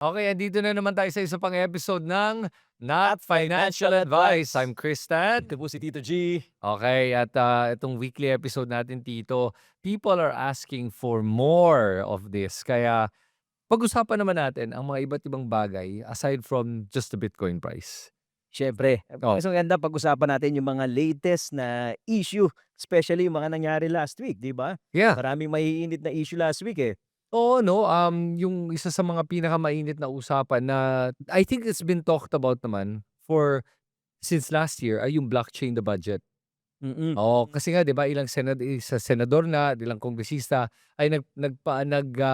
Okay, andito na naman tayo sa isa pang episode ng Not At Financial financial Advice. I'm advice. Kristan. Ito po si Tito G. Okay, at itong weekly episode natin, Tito, people are asking for more of this. Kaya pag-usapan naman natin ang mga iba't ibang bagay aside from just the Bitcoin price. Siyempre, Oh, mas maganda pag-usapan natin yung mga latest na issue, especially yung mga nangyari last week, 'di ba? yeah. Maraming maiinit na issue last week, eh. Oo, no, yung isa sa mga pinakamainit na usapan na I think it's been talked about naman for since last year ay yung blockchain, the budget. Mm. Oo, kasi nga 'di ba ilang sa senador na, ilang kongresista ay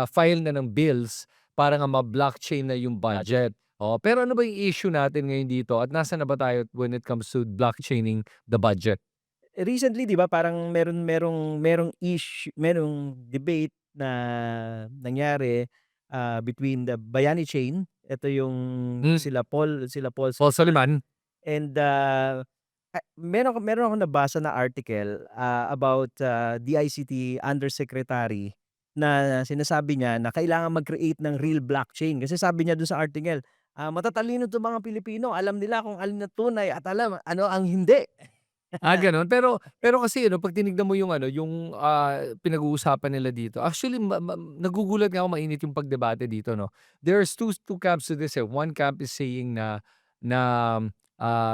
file na ng bills para nga ma-blockchain na yung budget. Oo, pero ano ba yung issue natin ngayon dito at nasaan na ba tayo when it comes to blockchaining the budget? Recently, 'di ba, parang merong debate na nangyari, between the Bayani Chain, ito yung Hmm, sila Paul Paul Solomon. Soliman? And, meron akong nabasa na article, about, DICT Undersecretary na sinasabi niya na kailangan mag-create ng real blockchain. Kasi sabi niya dun sa article, "Matatalino 'tong mga Pilipino, alam nila kung alin na tunay at alam ano ang hindi." Gano'n. Pero kasi ano 'pag tinignan mo yung ano, yung, pinag-uusapan nila dito, actually nagugulat nga ako mainit yung pagdebate dito 'no. There's two camps to this, eh. One camp is saying na,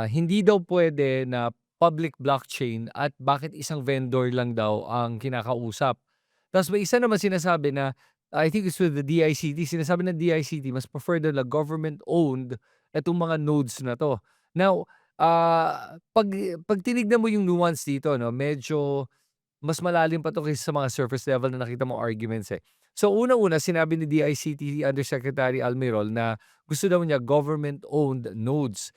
hindi daw puwede na public blockchain at bakit isang vendor lang daw ang kinakausap. Ta's may isa naman sinasabi na, I think it's with the DICT, sinasabi ng DICT mas prefer na government-owned itong mga nodes na 'to. Now, 'pag tinignan mo yung nuance dito 'no, medyo mas malalim pa 'to kaysa sa mga surface level na nakita mong arguments, eh. So, unang-una sinabi ni DICT Undersecretary Almirol na gusto daw niya government-owned nodes.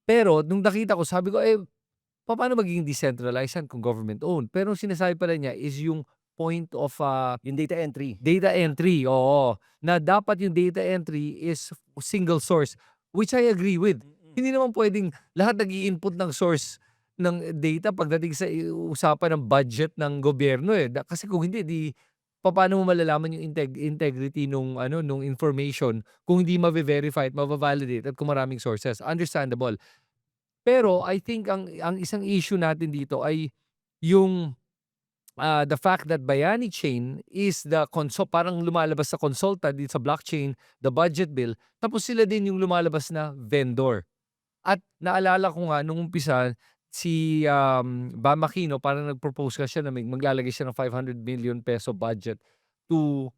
Pero nung nakita ko sabi ko, eh, papaano magiging decentralized yan kung government-owned? Pero ang sinasabi pala niya is yung point of, Yung data entry. data entry, oo. Na dapat yung data entry is single source, which I agree with. Mm. Hindi naman puwedeng lahat nag-i-input ng source ng data pagdating sa usapan ng budget ng gobyerno, eh. Kasi kung hindi, 'di papaano mo malalaman yung integrity nung ano, nung information kung hindi mave-verify at mava-validate at kung maraming sources, understandable. Pero I think ang isang issue natin dito ay yung the fact that Bayani Chain is parang lumalabas sa consultant din sa blockchain, the budget bill, tapos sila din yung lumalabas na vendor. At naalala ko nga nung umpisa si, Bam Aquino parang nag-propose nga siya na maglalagay siya ng ₱500 million budget to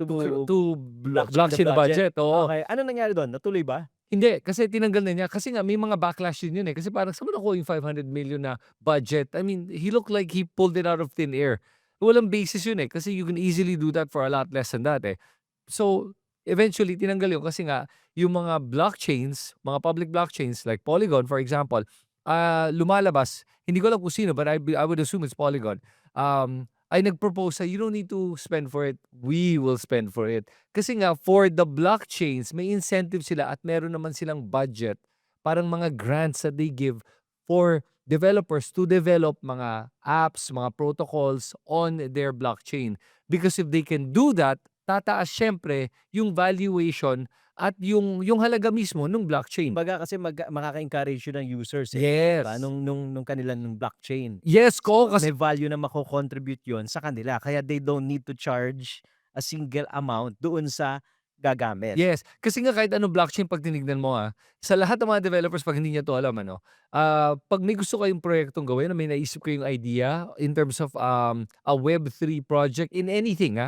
To blockchain the blockchain the budget. budget, oo. Okay, ano nangyari dun, natuloy ba? Hindi, kasi tinanggal na niya. Kasi nga may mga backlash din yun, eh. Kasi parang saan mo nakuha yung ₱500 million na budget? I mean, he looked like he pulled it out of thin air. Walang basis yun, eh, kasi you can easily do that for a lot less than that, eh. So, eventually tinanggal yun kasi nga yung mga blockchains, mga public blockchains like Polygon for example, lumalabas, hindi ko alam kung sino but I would assume it's Polygon, ay nag-propose na, "You don't need to spend for it, we will spend for it." Kasi nga for the blockchains may incentive sila at meron naman silang budget, parang mga grants that they give for developers to develop mga apps, mga protocols on their blockchain. Because if they can do that, tataas siyempre yung valuation at yung halaga mismo nung blockchain. Kumbaga kasi makaka-encourage yun ng users, eh, 'di ba, Yes. nung kanilang blockchain. Yes, ko So, kasi may value na mako-contribute yun sa kanila kaya they don't need to charge a single amount doon sa gagamit. yes, kasi nga kahit anong blockchain 'pag tinignan mo, sa lahat ng mga developers 'pag hindi niyo 'to alam ano, 'pag may gusto kayong proyektong gawin na may naisip kayong idea in terms of, a Web3 project in anything,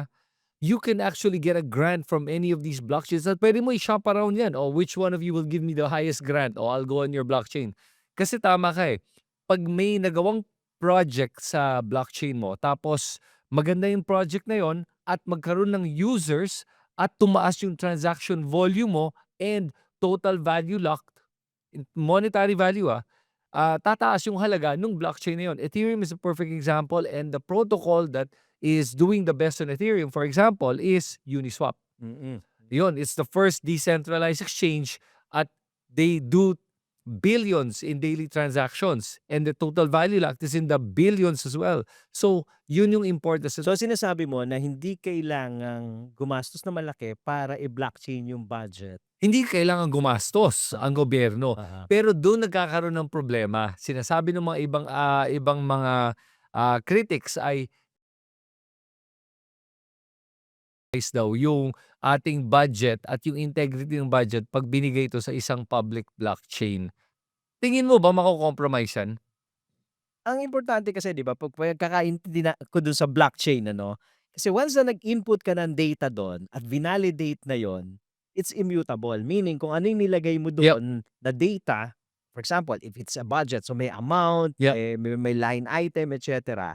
you can actually get a grant from any of these blockchains at puwede mo i-shop around 'yan, "Oh, which one of you will give me the highest grant? Oh, I'll go on your blockchain." Kasi tama ka, eh, 'pag may nagawang project sa blockchain mo tapos maganda yung project na yon at magkaroon ng users at tumaas yung transaction volume mo and total value locked, monetary value, tataas yung halaga nung blockchain na yun. Ethereum is a perfect example and the protocol that is doing the best on Ethereum, for example, is Uniswap. Mm. Yun, it's the first decentralized exchange at they do billions in daily transactions and the total value locked is in the billions as well. So, yun yung importance. So sinasabi mo na hindi kailangang gumastos na malaki para i-blockchain yung budget. Hindi kailangan gumastos ang gobyerno, Oo. pero dun nagkakaroon ng problema. Sinasabi ng mga ibang mga, critics ay is daw yung ating budget at yung integrity ng budget 'pag binigay ito sa isang public blockchain. Tingin mo ba mako-compromise yan? Ang importante kasi 'di ba, 'pag pagkakaintindi na ko dun sa blockchain ano, kasi once na nag-input ka ng data dun at vinalidate na yon, it's immutable. Meaning kung ano yung nilagay mo Yep, doon na data, for example, if it's a budget, so may amount, yep. may line item, et cetera.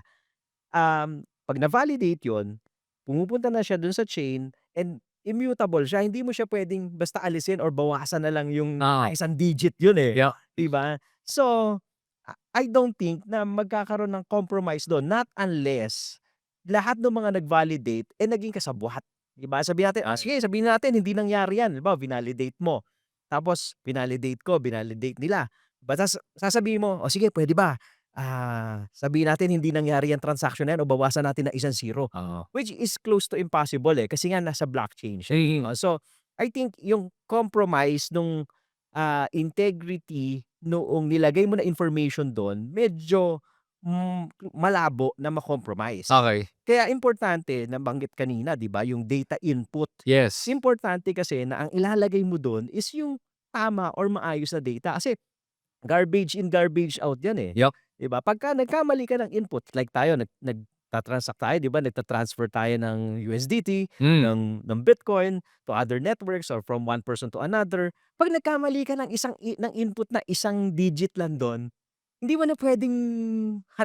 'Pag na-validate yon, pumupunta na siya dun sa chain and immutable siya. Hindi mo siya puwedeng basta alisin or bawasan na lang yung Oo, isang digit yun, eh, yep. 'di ba? So, I don't think na magkakaroon ng compromise dun, not unless lahat ng mga nag-validate, eh, naging kasabwat, 'di ba? Sabihin natin, sige sabihin natin hindi nangyari yan, halimbawa vinalidate mo, tapos vinalidate ko, vinalidate nila, 'di ba? Tas sasabihin mo, "O sige puwede ba, sabihin natin hindi nangyari yang transaction na yan o bawasan natin ng isang zero." Oo. Which is close to impossible, eh, kasi nga nasa blockchain siya, Eh, so, I think yung compromise nung, integrity noong nilagay mo na information dun medyo, malabo na ma-compromise. okey. Kaya importante nabanggit kanina 'di ba yung data input. Yes. Importante kasi na ang ilalagay mo dun is yung tama or maayos na data kasi garbage in, garbage out 'yan, eh, Yep. 'di ba? Pagka nagkamali ka ng input, like tayo nagta-transact tayo 'di ba, nagta-transfer tayo ng USDT, Hmm, ng Bitcoin to other networks or from one person to another. 'Pag nagkamali ka ng ng input na isang digit lang dun, hindi mo na puwedeng ha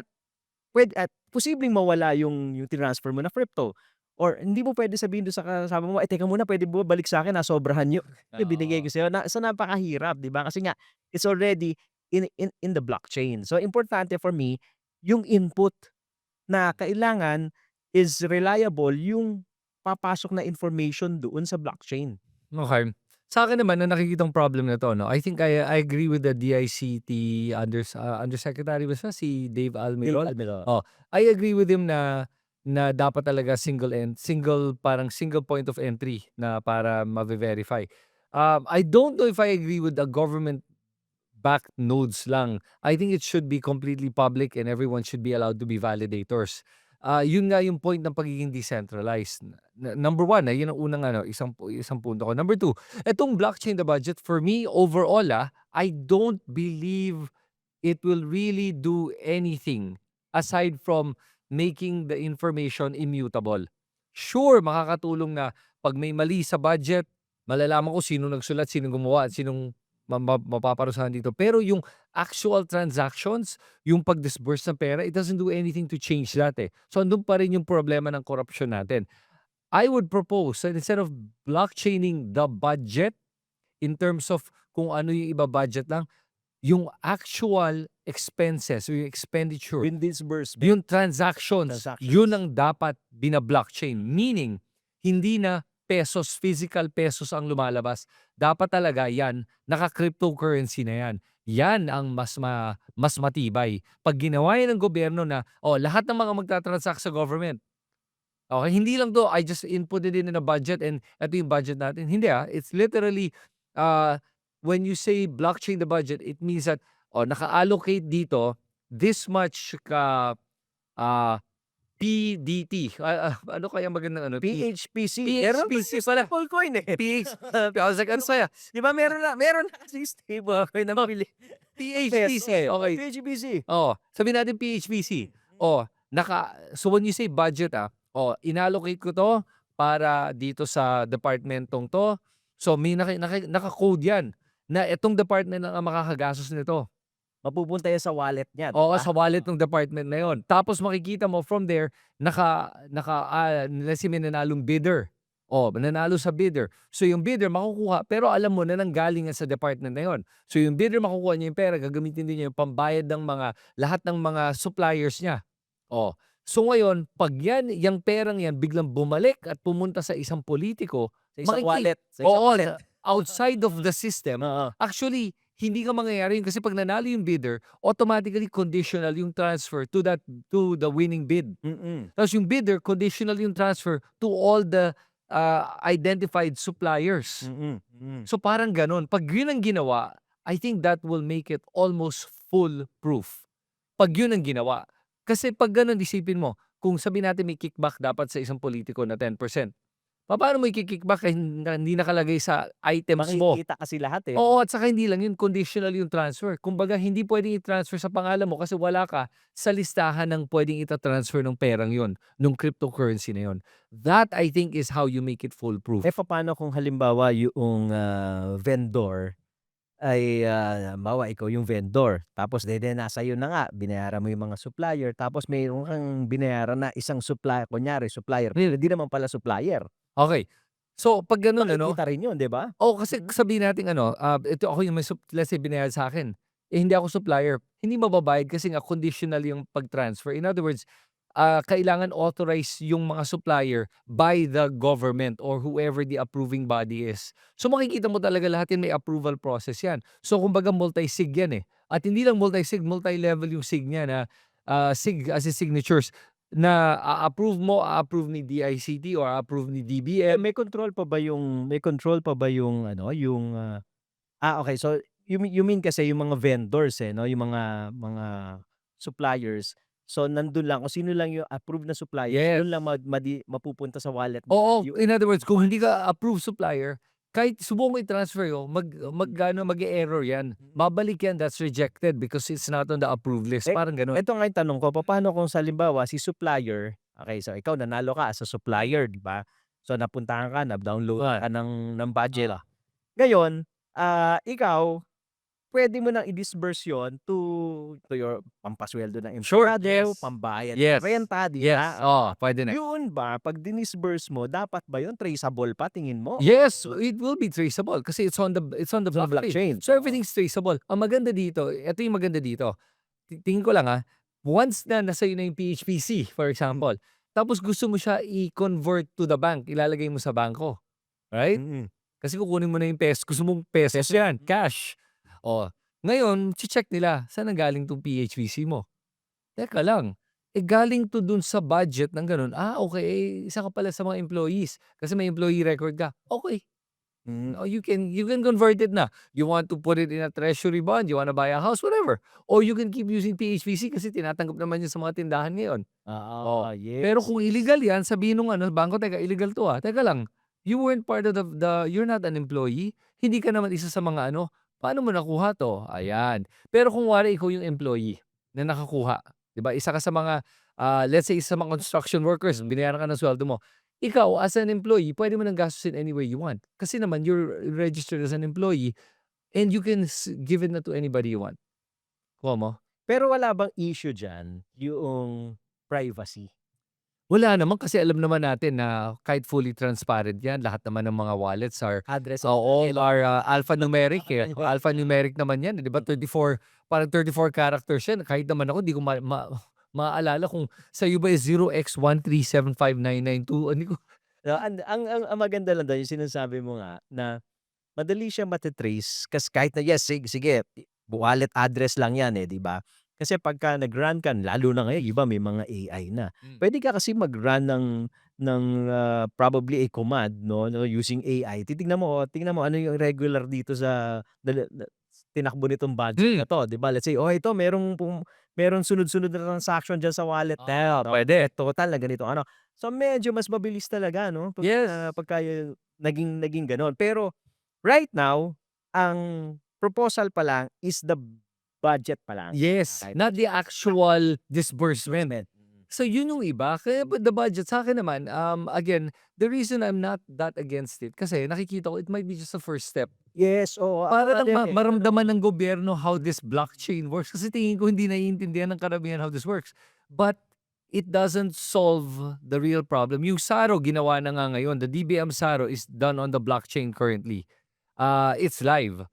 at posibleng mawala yung tinransfer mo na crypto or hindi mo puwede sabihin dun sa kasama mo, "Ay teka muna puwede mo balik sa'kin nasobrahan yung binigay oo. ko sa'yo." So napakahirap 'di ba? Kasi nga it's already in the blockchain. So importante for me yung input na kailangan is reliable yung papasok na information doon sa blockchain. Okey. Sa'kin naman ang nakikitang problem na 'to 'no, I think I agree with the DICT Undersecretary ba siya, si Dave Bill Almirol? Almelo. Oh, I agree with him na dapat talaga single point of entry na para verify. I don't know if I agree with the government-backed nodes lang. I think it should be completely public and everyone should be allowed to be validators. Yun nga yung point ng pagiging decentralized. Number one, yun ang unang ano, isang punto ko. Number two, etong blockchain the budget, for me, overall, I don't believe it will really do anything aside from making the information immutable. Sure, makakatulong na 'pag may mali sa budget, malalaman ko sino nagsulat, sinong gumawa, at sinong mapaparusahan dito. Pero yung actual transactions, yung pag-disburse ng pera, it doesn't do anything to change that, eh. So, andun pa rin yung problema ng korapsyon natin. I would propose that instead of blockchaining the budget in terms of kung ano yung iba-budget lang, yung actual expenses o yung expenditure, Yung disbursement yung transactions, yun transactions. ang dapat bina-blockchain. Meaning, hindi na pesos, physical pesos ang lumalabas. Dapat talaga yan, naka-cryptocurrency na yan. Yan ang mas matibay. 'Pag ginawa yan ng gobyerno na, oh, lahat ng mga magta-transact sa government, okey, hindi lang 'to, I just input it in a budget and eto yung budget natin. Hindi, it's literally, uh, when you say blockchain the budget, it means that, oh, naka-allocate dito this much ah, PDT, ano kaya magandang ano, PHPC, meron PHPC kasi pala. stablecoin, eh. I was like, ano kaya? 'Di ba meron na kasing stablecoin na Oh, peso, PHPC, oh, okey. PHPC. Oo, sabihin natin PHPC. Oh, so when you say budget, oh, inallocate ko 'to para dito sa departmentong 'to. So may naka-code 'yan na itong department lang ang makakagastos nito. Mapupunta yan sa wallet niya 'di Oo, ba? sa wallet ng department na 'yon. Tapos makikita mo from there, let's say may nanalong bidder. Oh, nanalo sa bidder. So yung bidder makukuha, pero alam mo na nanggaling yan sa department na 'yon. So yung bidder makukuha niya yung pera, gagamitin din niya yung pambayad ng lahat ng mga suppliers niya. Oh, so ngayon 'pag yan, yang perang yan biglang bumalik at pumunta sa isang politiko, Sa isang wallet, sa isang oo, wallet. outside of the system, Oo. actually hindi ka mangyayari yun kasi 'pag nanalo yung bidder, automatically conditional yung transfer to the winning bid. Mm. Tapos yung bidder, conditional yung transfer to all the, identified suppliers. Mm, mm. So parang gano'n. 'Pag yun ang ginawa, I think that will make it almost foolproof. 'Pag yun ang ginawa. Kasi 'pag gano'n isipin mo, kung sabihin natin may kickback dapat sa isang politiko na 10%, papaano mo iki-kickback eh hindi nakalagay sa items mo? Makikita kasi lahat, eh. Oo, at saka hindi lang yun, conditional yung transfer. Kumbaga hindi puwedeng i-transfer sa pangalan mo kasi wala ka sa listahan ng puwedeng ita-transfer ng perang yun, nung cryptocurrency na yun. That I think is how you make it Eh, foolproof. papaano kung halimbawa yung, vendor ay, halimbawa ikaw yung vendor tapos nasa iyo na nga, binayaran mo yung mga supplier tapos mayroon kang binayaran na isang kunyari supplier, pero hindi naman pala supplier. Okey. So 'pag gano'n ano, Makikita rin yun, 'di ba? oo, kasi Mm. sabihin nating ano, ito ako yung may let's say binayad sa'kin, eh, hindi ako supplier, hindi mababayad kasi nga conditional yung pag-transfer. In other words, kailangan authorized yung mga supplier by the government or whoever the approving body is. So makikita mo talaga lahat yan may approval process yan. So kumbaga multi-sig yan, eh. At hindi lang multi-sig, multi-level yung sig niya na, sig as in signatures na a-approve ni DICT or a-approve ni Eh, DBM. may control pa ba yung ano, yung, okey. So, you mean kasi yung mga vendors, eh, 'no, yung mga suppliers. So, nandun lang kung sino lang yung approved na suppliers, Yes. dun lang mapupunta sa wallet mo Oo, yung in other words, kung hindi ka approved supplier, kahit subukan mo i-transfer yun, mag-ano, mag-e-error yan. Babalik yan, that's rejected because it's not on the approved list, eh, parang gano'n. eto nga yung tanong ko, papaano kung sa halimbawa si supplier, okey, so ikaw nanalo ka as a supplier, 'di ba? So, napuntahan ka, na-download Ah, ka ng budget. ah. Ngayon, ikaw puwede mo nang i-disburse yun to your pampasweldo ng Sure, empleyado, yes. pambayad ng Yes, renta, 'di yes, ba? oo, puwede na. Yun ba 'pag dinisburse mo dapat ba yun traceable pa tingin mo? Yes, it will be traceable kasi it's on the Sa blockchain. blockchain? So Oo. everything's traceable. Ang maganda dito, eto yung maganda dito, tingin ko lang, once na nasa iyo na yung PHPC, for Hmm, example, tapos gusto mo siya i-convert to the bank, ilalagay mo sa bangko, right? mm. Kasi kukunin mo na yung gusto mong pesos Peso yan, cash. Oh, ngayon check nila, saan nanggaling 'tong PHBC mo? Teka lang, eh, galing 'to dun sa budget ng gano'n. Okay, eh, isa ka pala sa mga employees kasi may employee record ka. Okay, Hmm, no, you can convert it na. You want to put it in a treasury bond, you wanna buy a house, whatever. Or you can keep using PHBC kasi tinatanggap naman yun sa mga tindahan ngayon. Oh, oo, pero yes. kung illegal 'yan, sabihin nung ano, bangko, "Teka, illegal 'to, teka lang, you weren't part of you're not an employee, hindi ka naman isa sa mga ano, paano mo nakuha 'to?" Ayan. Pero kung kunwari ikaw yung employee na nakakuha, 'di ba, isa ka sa mga, let's say sa mga construction workers, binayaran ka ng sweldo mo. Ikaw as an employee, puwede mo ng gastusin any way you want. Kasi naman you're registered as an employee and you can give it na to anybody you want. Kuha mo? Pero wala bang issue diyan yung privacy? Wala naman kasi alam naman natin na kahit fully transparent 'yan, lahat naman ng mga wallets are Address all dahil are, alphanumeric, eh. Alphanumeric naman 'yan, eh, 'di ba 34 parang 34 characters 'yan. Kahit naman ako 'di ko maaalala kung sa'yo ba is 0x1375992 hindi ko. Ang maganda lang dun yung sinasabi mo nga na madali siyang mate-trace kahit na yes, sige, wallet address lang 'yan, eh, 'di ba? Kasi pagka nag-run ka lalo na ngayon iba may mga AI na. Hmm. Puwede ka kasi mag-run ng, probably a command 'no, using AI. Tingnan mo ano yung regular dito sa tinakbo nitong budget Hmm. na 'to, 'di ba? Let's say, ito merong sunod-sunod na transaction diyan sa wallet na 'to. Puwede. Total na ganitong ano. So, medyo mas mabilis talaga 'no, Yes. pagka naging gano'n. Pero right now, ang proposal pa lang is the budget pa lang. Yes, Kahit not the actual disbursement. disbursement. So yun yung iba, kaya the budget sa'kin naman, again, the reason I'm not that against it kasi nakikita ko it might be just a first step. Yes, oo. Ako Para nga lang din, eh. maramdaman ng gobyerno how this blockchain works kasi tingin ko hindi naiintindihan ng karamihan how this works. But it doesn't solve the real problem. Yung SARO ginawa na nga ngayon, the DBM SARO is done on the blockchain currently. It's live.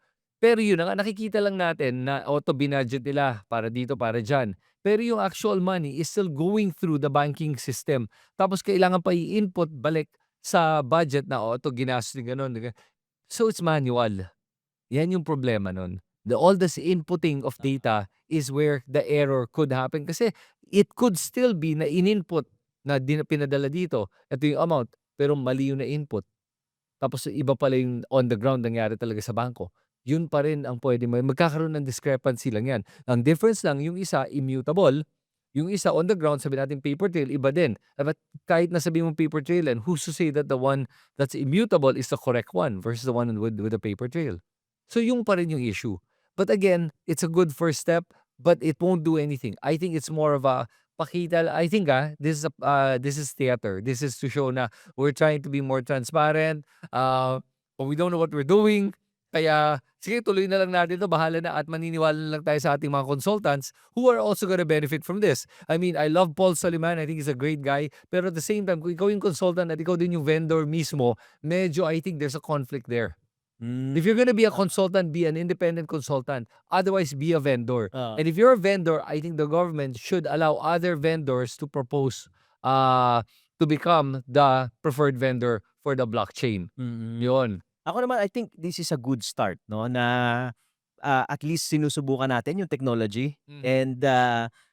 Pero yun na nga, nakikita lang natin na auto binudget nila para dito, para diyan. Pero yung actual money is still going through the banking system. Tapos kailangan pa i-input balik sa budget na, ginastos ni gano'n. So it's manual. Yan yung problema nun. All this inputting of data is where the error could happen kasi it could still be na in-input na pinadala dito, ito yung amount, pero mali yung na-input. Tapos iba pala yung on the ground nangyari talaga sa bangko. Yun pa rin ang pwede mo magkakaroon ng discrepancy lang yan. Ang difference lang yung isa immutable, yung isa on the ground sabihin natin paper trail, iba din. But kahit na sabihin mong paper trail and who's to say that the one that's immutable is the correct one versus the one with the paper trail. So yung pa rin yung issue. But again, it's a good first step, but it won't do anything. I think it's more of a pakita. I think this is theater. This is to show na we're trying to be more transparent. But we don't know what we're doing. Kaya sige, tuloy na lang natin 'to, bahala na at maniniwala na lang tayo sa ating mga consultants who are also gonna benefit from this. I mean, I love Paul Soliman. I think he's a great guy. Pero at the same time, kung ikaw yung consultant at ikaw din yung vendor mismo, medyo I think there's a conflict there. Hmm, If you're gonna be a consultant, be an independent consultant. Otherwise, be a vendor. oo. And if you're a vendor, I think the government should allow other vendors to propose to become the preferred vendor for the blockchain. Mm. Yun. Ako naman, I think this is a good start 'no, na, at least sinusubukan natin yung technology Mhm. and,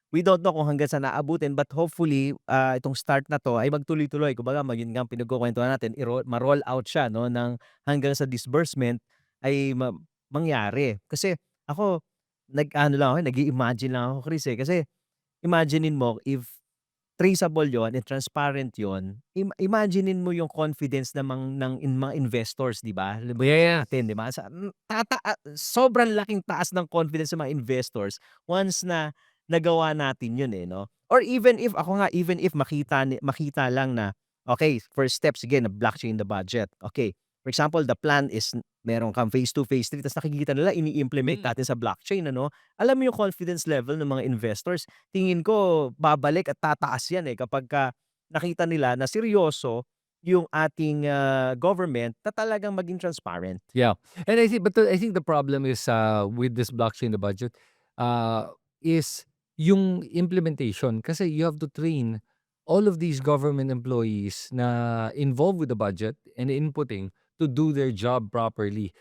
we don't know kung hanggang saan aabutin but hopefully, itong start na 'to ay magtuloy-tuloy. Kumbaga yun nga ang pinagkukuwentuhan natin ma-roll out siya 'no ng hanggang sa disbursement ay mangyari. Kasi ako nag-aano lang ako, nag-i-imagine lang ako, Chris, eh. Kasi imaginin mo if traceable yon and transparent yon, imaginein mo yung confidence ng mga investors, 'di ba? Yeah. Natin, 'di ba? Sobrang laking taas ng confidence ng mga investors once na nagawa natin 'yun, eh, 'no? Or even if ako nga, even if makita lang na, okay, first step, sige, na-blockchain the budget. Okay, for example, the plan is meron kang phase 2, phase 3 ta's nakikita nila ini-implement Mm. natin sa blockchain, ano? Alam mo yung confidence level ng mga investors, tingin ko babalik at tataas 'yan, eh, kapagka nakita nila na seryoso yung ating, government na talagang maging transparent. Yeah. And I think the problem is with this blockchain, the budget, is yung implementation. Kasi you have to train all of these government employees na involved with the budget and inputting to do their job properly.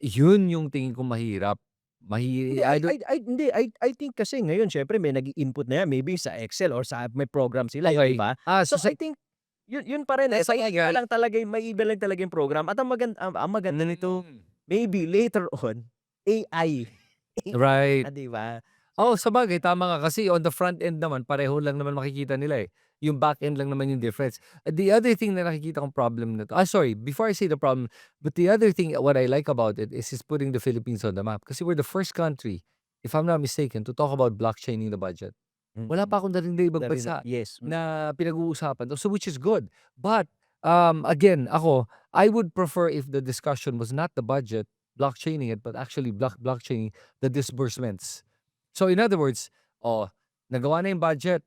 Yun yung tingin ko mahirap. Hindi, I don't I think kasi ngayon siyempre may nag-i-input na yan maybe sa Excel or sa may program sila, eh, 'di okay. ba? So So, I think yun pa rin, eh, sa iba lang talaga yung maiiba lang talaga yung program at ang maganda nito maybe later on AI. right. 'Di ba? Oo, sabagay tama nga kasi on the front end naman pareho lang naman makikita nila, eh. Yung back end lang naman yung difference. The other thing na nakikita kong problem na 'to sorry, before I say the problem, but the other thing what I like about it is putting the Philippines on the map. Kasi we're the first country, if I'm not mistaken, to talk about blockchaining the budget. Wala Mm. pa akong narinig na ibang Narinig bansa yes. na pinag-uusapan 'to, so which is good. But, again ako, I would prefer if the discussion was not the budget, blockchaining it, but actually blockchaining the disbursements. So in other words, nagawa na yung budget.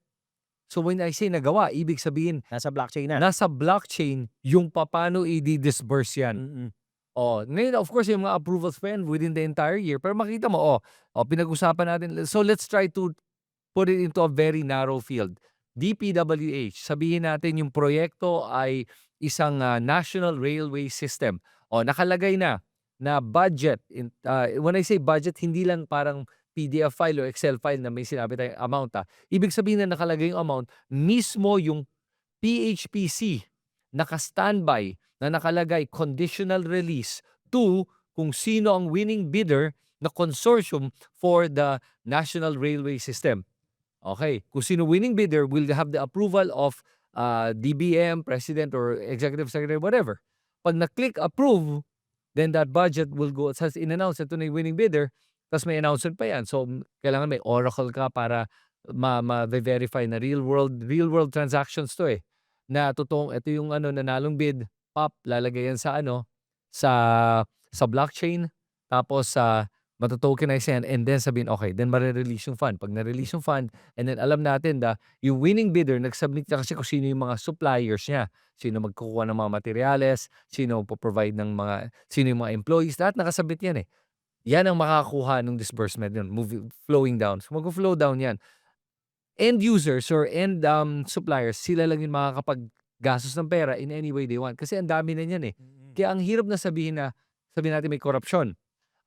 So when I say nagawa, ibig sabihin Nasa blockchain na. nasa blockchain yung papaano i-disburse yan. Mm. Ngayon of course yung mga approvals pa yan within the entire year. Pero makita mo, pinag-usapan natin. So let's try to put it into a very narrow field. DPWH, sabihin natin yung proyekto ay isang national railway system. Nakalagay na budget. When I say budget, hindi lang parang PDF file o Excel file na may sinabi tayong amount. Ibig sabihin na nakalagay yung amount, mismo yung PHPC, naka-standby na nakalagay conditional release to kung sino ang winning bidder na consortium for the National Railway System. Okay, kung sino winning bidder will have the approval of DBM, President or Executive Secretary, whatever. Pag na-click approve, then that budget will go, as in-announce, ito na yung winning bidder, tapos may announcement pa yan. So, kailangan may oracle ka para ma-verify na real world transactions to, eh. Na totoong ito yung nanalong bid, pop, lalagay yan sa sa blockchain, tapos mato-tokenize yan and then sabihin, okay, then mare-release yung fund. Pag na-release yung fund, and then alam natin yung winning bidder, nag-submit na kasi kung sino yung mga suppliers niya. Sino magkukuha ng mga materyales, sino po-provide ng sino yung mga employees, lahat nakasubmit yan, eh. Yan ang makakakuha ng disbursement yun, flowing down. So mag-flow down yan. End users or end suppliers, sila lang yung makakapaggastos ng pera in any way they want. Kasi ang dami na yan, eh. Mm. Kaya ang hirap na sabihin natin may korupsyon.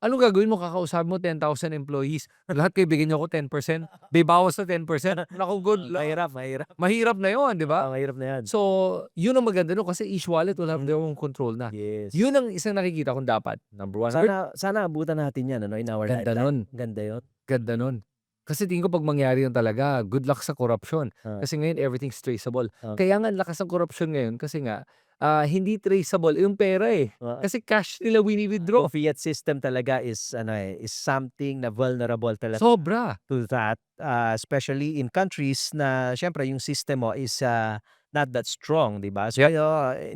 Anong gagawin mo? Kakausapin mo 10,000 employees, lahat kayo bigyan niyo ako 10%, may bawas na 10%, naku good luck. Mahirap, mahirap. Mahirap na 'yun, 'di ba? Oo, mahirap na 'yan. So, 'yun ang maganda nun kasi each wallet will have their own control na. Yes. 'Yun ang isang nakikita kong dapat, number 1. Sana abutan natin 'yan ano, in our Ganda lifetime. nun. Ganda 'yun. Ganda nun. Kasi tingin ko 'pag mangyari yun talaga, good luck sa korapsyon. Oo, Kasi ngayon everything's traceable. oo, Kaya nga ang lakas ng korapsyon ngayon kasi nga, hindi traceable yung pera, eh. oo. Kasi cash nila Yung wini-withdraw. fiat system talaga is ano, is something na vulnerable talaga Sobra. to that, especially in countries na siyempre yung system mo is, not that strong, 'di ba? So, Yep.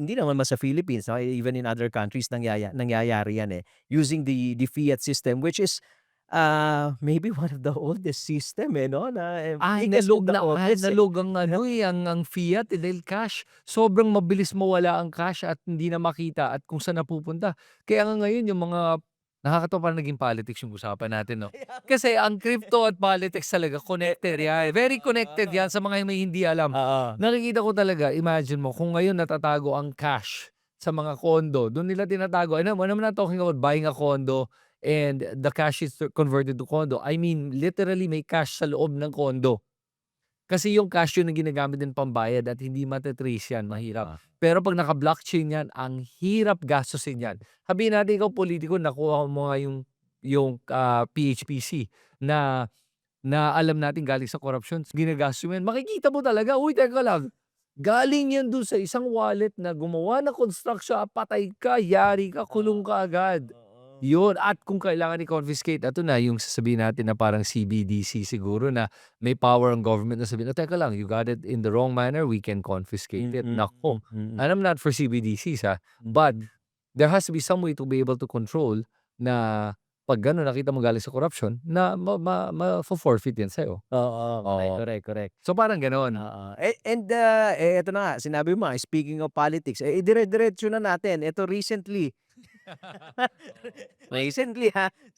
hindi naman sa Philippines 'no, even in other countries nangyayari 'yan, eh. Using the fiat system which is, maybe one of the oldest system, eh, 'no, na, biggest in the oldest, eh. Nalog ang ano, eh, ang fiat, eh, dahil cash. Sobrang mabilis mawala ang cash at hindi na makita at kung saan napupunta. Kaya nga ngayon yung mga nakakatawa parang naging politics yung usapan natin 'no. Kasi ang crypto at politics talaga connected yan, very connected yan sa mga may hindi alam. Oo. Nakikita ko talaga, imagine mo kung ngayon natatago ang cash sa mga kondo, dun nila tinatago. Ano, I'm not talking about buying a condo and the cash is converted to condo. I mean, literally may cash sa loob ng condo. Kasi yung cash yun ang ginagamit din pambayad at hindi mate-trace yan, mahirap. Ah. Pero 'pag naka-blockchain yan, ang hirap gastusin yan. Sabihin natin ikaw politiko, nakuha mo nga yung PHPC na na alam natin galing sa korapsyon, ginagastos mo yan, makikita mo talaga, uy, teka lang, galing yan dun sa isang wallet na gumawa ng construction, patay ka, yari ka, kulong ka agad. Oo. Yun, at kung kailangan i-confiscate, eto na yung sasabihin natin na parang CBDC siguro na may power ang government na sabihin, "Oh, teka lang, you got it in the wrong manner, we can confiscate it." Mm, Naku, mm. and I'm not for CBDCs, but Mm. there has to be some way to be able to control na 'pag gano'n nakita mo galing sa corruption na mafo-forfeit yan sa'yo. Oo, correct, Oo. correct, correct. So, parang gano'n. Oo, eto na nga, sinabi mo nga, speaking of politics, idire-diretso na natin. Eto recently, recently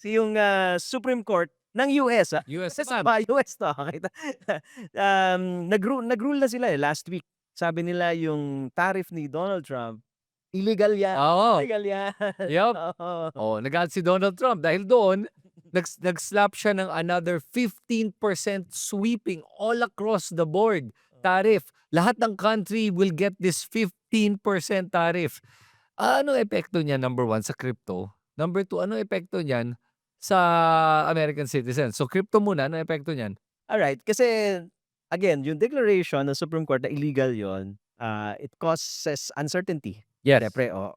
yung, Supreme Court ng US, US kasi naman. sa US 'to, kita nag-rule na sila, last week. Sabi nila yung tariff ni Donald Trump, illegal yan, Oo, illegal yan. yup. Oo. Oh, nagalit si Donald Trump dahil doon nag-slap siya ng another 15% sweeping all across the board tariff. Lahat ng country will get this 15% tariff. Anong epekto niyan, number one sa crypto? Number two, anong epekto niyan sa American citizens? So, crypto muna, anong epekto niyan? Alright, kasi again, yung declaration ng Supreme Court na illegal yon, it causes uncertainty. Yes.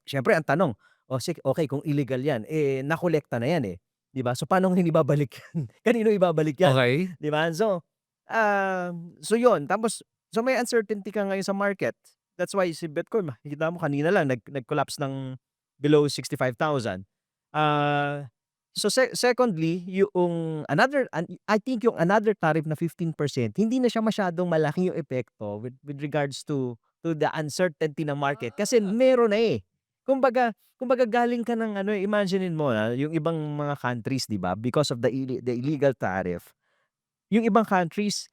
Siyempre ang tanong, okey kung illegal yan, nakolekta na yan, 'di ba? So paano hindi babalik yan? Kanino ibabalik yan, Okay. 'di ba? So yun, tapos may uncertainty ka ngayon sa market. That's why si Bitcoin makikita mo kanina lang nag-collapse ng below 65,000. Ah So secondly, yung I think yung another tariff na 15% hindi na siya masyadong malaki yung epekto with regards to the uncertainty ng market kasi meron na, eh. Kumbaga galing ka ng ano, imaginin mo, yung ibang mga countries, 'di ba, because of the illegal tariff, yung ibang countries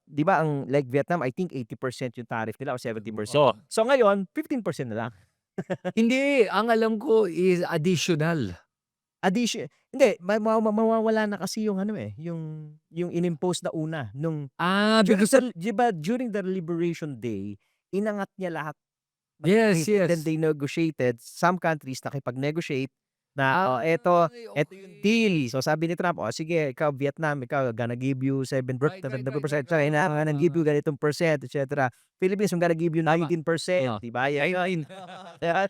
'di ba ang like Vietnam, I think 80% yung tariff nila o 70%. Oo. So ngayon 15% na lang. Hindi, ang alam ko is additional. Hindi, mawawala na kasi yung ano, yung inimpose na una nung Because of 'di ba during the Liberation Day, inangat niya lahat ng yes, tariff, then yes. they negotiated, some countries nakipag-negotiate na, eto Okay, yung deal. So sabi ni Trump, sige ikaw Vietnam, ikaw gonna give you Right, right, right, right, 7% right. China, I'm gonna give you ganitong percent, et cetera. Philippines, I'm gonna give you Tama. 19%, Oo. 'di ba? Yan Ayun. Ayan.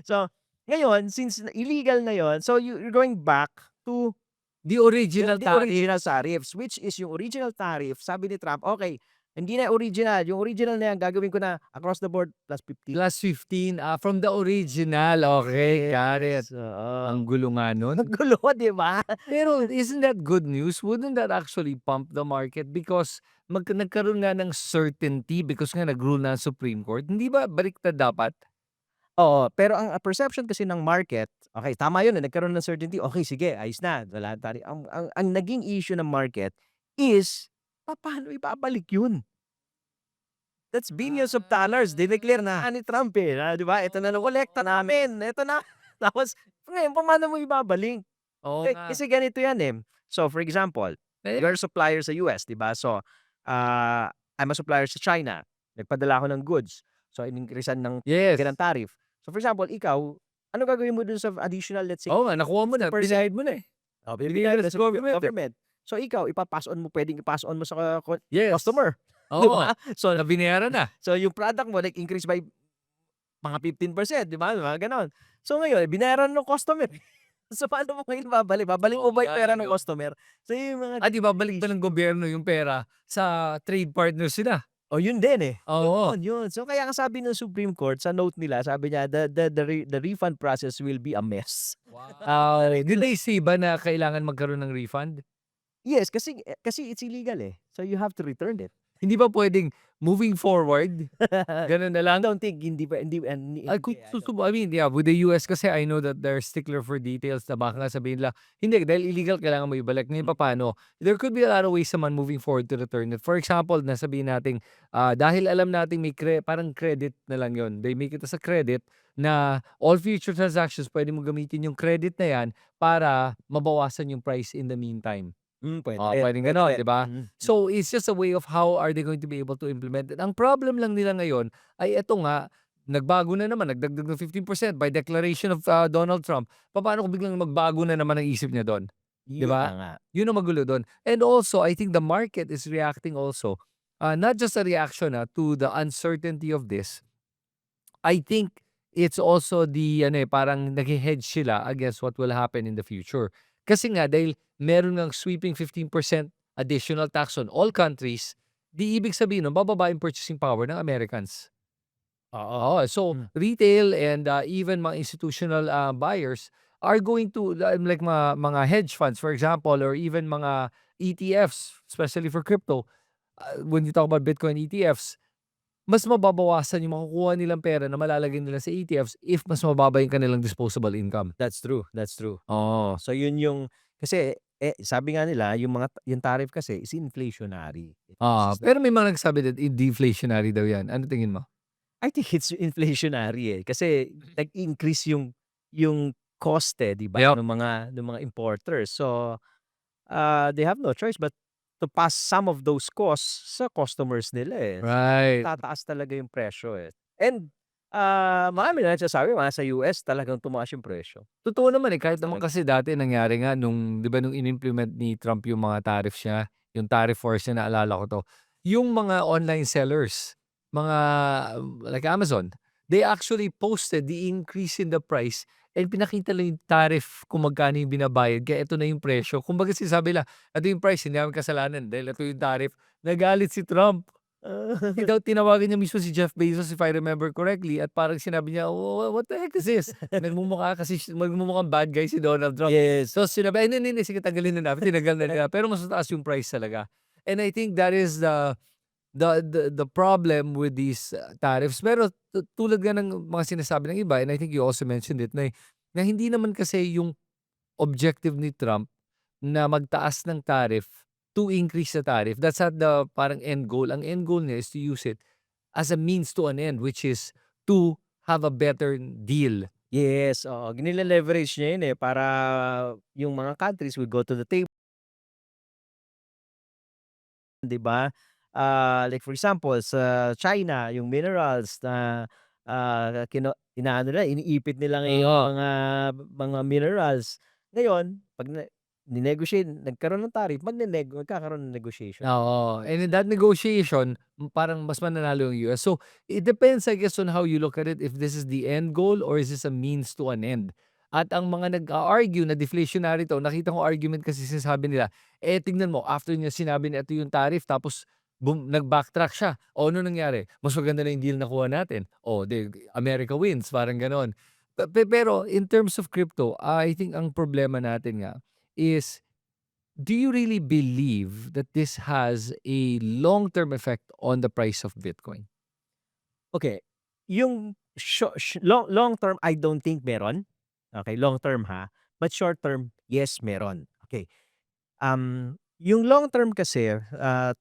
So, ngayon since illegal na yon, so you're going back to The original the tariff original tariffs, which is yung original tariff, sabi ni Trump, "Okay, hindi na original, yung original na yan gagawin ko na across the board plus 50." plus 15, from the original. Okay, got it. Yes, oo. Ang gulo nga nun. Ang gulo, 'di ba? Pero isn't that good news? Wouldn't that actually pump the market because nagkaroon nga ng certainty because nga nag-rule na ang Supreme Court. Hindi ba baliktad dapat? Oo, pero ang perception kasi ng market, okay, tama yun, nagkaroon ng certainty, okay, sige, ayos na, wala tari ang naging issue ng market is papaano ibabalik yun? That's billions of dollars, dineclare na ni Trump, 'di ba? "Ito na nakolekta namin, eto na." Tapos ngayon paano mo ibabalik? Oo nga. Kasi ganito yan, eh. So, for example, Eh, you're a supplier sa US, 'di ba? So, I'm a supplier sa China. Nagpadala ako ng goods. So, in-increase'an ng yes. bigyan ng tariff. So, for example, ikaw, ano gagawin mo dun sa additional, let's say, Oo nga, nakuha mo na, 50%? binayad mo na, eh. Binigay mo Binibigay na mo sa sa government, eh. government. So, ikaw puwedeng i-pass on mo sa Yes. customer, 'di Oo, ba? So na binayaran na. so yung product mo nag-increase by mga 15%, 'di ba? Mga gano'n. So ngayon, binayaran ng customer. So paano mo ngayon babalik? Babalik mo Oo ba yung nga, pera ng no. customer? So yun yung mga At ibabalik ba ng issue. gobyerno yung pera sa trade partners nila? Oh, yun din, eh. Oo. Yun. So kaya nga sabi ng Supreme Court sa note nila, sabi niya the refund process will be a mess. Did they say ba na kailangan magkaroon ng refund? Yes, kasi it's illegal, eh. So you have to return it. Hindi ba puwedeng moving forward, gano'n na I lang? don't think hindi pa hindi Ay kung hindi, I don't think. I mean, yeah, with the US kasi I know that they're stickler for details na baka nga sabihin nila, "Hindi, dahil illegal kailangan mo ibalik." Ngayon papaano? There could be a lot of ways naman moving forward to return it. For example, na sabihin nating, dahil alam nating may parang credit na lang 'yon. They make it as a credit na all future transactions puwede mo gamitin yung credit na 'yan para mabawasan yung price in the meantime. Puwede, Puwedeng puwede, gano'n, puwede. 'di ba? So, it's just a way of how are they going to be able to implement it. Ang problem lang nila ngayon ay eto nga, nagbago na naman, nagdagdag ng 15% by declaration of, Donald Trump. Papaano kung biglang magbago na naman ang isip niya do'n, 'di Yun na ba? nga. Yun ang magulo do'n. And also, I think the market is reacting also, not just a reaction, to the uncertainty of this. I think it's also the ano, parang naghe-hedge sila against what will happen in the future. Kasi nga dahil meron ngang sweeping 15% additional tax on all countries, di ibig sabihin nun bababa yung purchasing power ng Americans. Oo. Oo, so retail and, even mga institutional, buyers are going to like mga hedge funds for example or even mga ETFs, especially for crypto. When you talk about Bitcoin ETFs, mas mababawasan yung makukuha nilang pera na malalagay nila sa ETFs if mas mababa yung kanilang disposable income. That's true, that's true. Oo. So yun yung kasi, sabi nga nila yung tariff kasi is inflationary. This is the Pero may mga nagsabi that deflationary daw yan. Ano tingin mo? I think it's inflationary, eh, kasi nag-increase yung cost, eh, 'di ba, Yup. nung mga importers. So, they have no choice but to pass some of those costs sa customers nila, eh. Right. Tataas talaga yung presyo, eh. And, marami na nagsasabi mga sa US talagang tumaas yung presyo. Totoo naman, eh, kahit naman Talaga. kasi dati nangyari nga nung 'di ba nung in-implement ni Trump yung mga tariffs niya, yung tariff wars niya naalala ko 'to. Yung mga online sellers, mga like Amazon, they actually posted the increase in the price and pinakita lang yung tariff kung magkano yung binabayad kaya ito na yung presyo. Kumbaga sinasabi nila, "Ito yung price, hindi namin kasalanan dahil ito yung tariff." Nagalit si Trump. Tinawagan niya mismo si Jeff Bezos if I remember correctly at parang sinabi niya, "Oh, what the heck is this?" Nagmumukhang bad guy si Donald Trump. Yes. So sinabi, "Ay, hindi, sige tanggalin na namin." Tinanggal na nila pero mas mataas yung price talaga. And I think that is the problem with these, tariffs. Pero tulad nga ng mga sinasabi ng iba and I think you also mentioned it na hindi naman kasi yung objective ni Trump na magtaas ng tariff to increase the tariff. That's not the parang end goal. Ang end goal niya is to use it as a means to an end, which is to have a better deal. Yes, oo. Nile-leverage niya yun, eh, para yung mga countries will go to the table, 'di ba? Like for example sa China yung minerals na, inaano nila, iniipit nila ngayon yung Oo. mga minerals. Ngayon 'pag nagkaroon ng tariff, magkakaroon ng negotiation. Oo, and in that negotiation, parang mas mananalo yung US. So, it depends I guess on how you look at it, if this is the end goal or is this a means to an end. At ang mga nag-a-argue na deflationary 'to, nakita ko argument kasi sinasabi nila, tingnan mo after niya sinabi na ito yung tariff tapos nag-backtrack siya. O ano nangyari? Mas maganda na yung deal nakuha natin. O 'di America wins, parang gano'n. Pero in terms of crypto, I think ang problema natin nga is, do you really believe that this has a long-term effect on the price of Bitcoin? Okay, yung long term I don't think meron. Okay, long term ha, but short term, yes meron. Okay, yung long term kasi,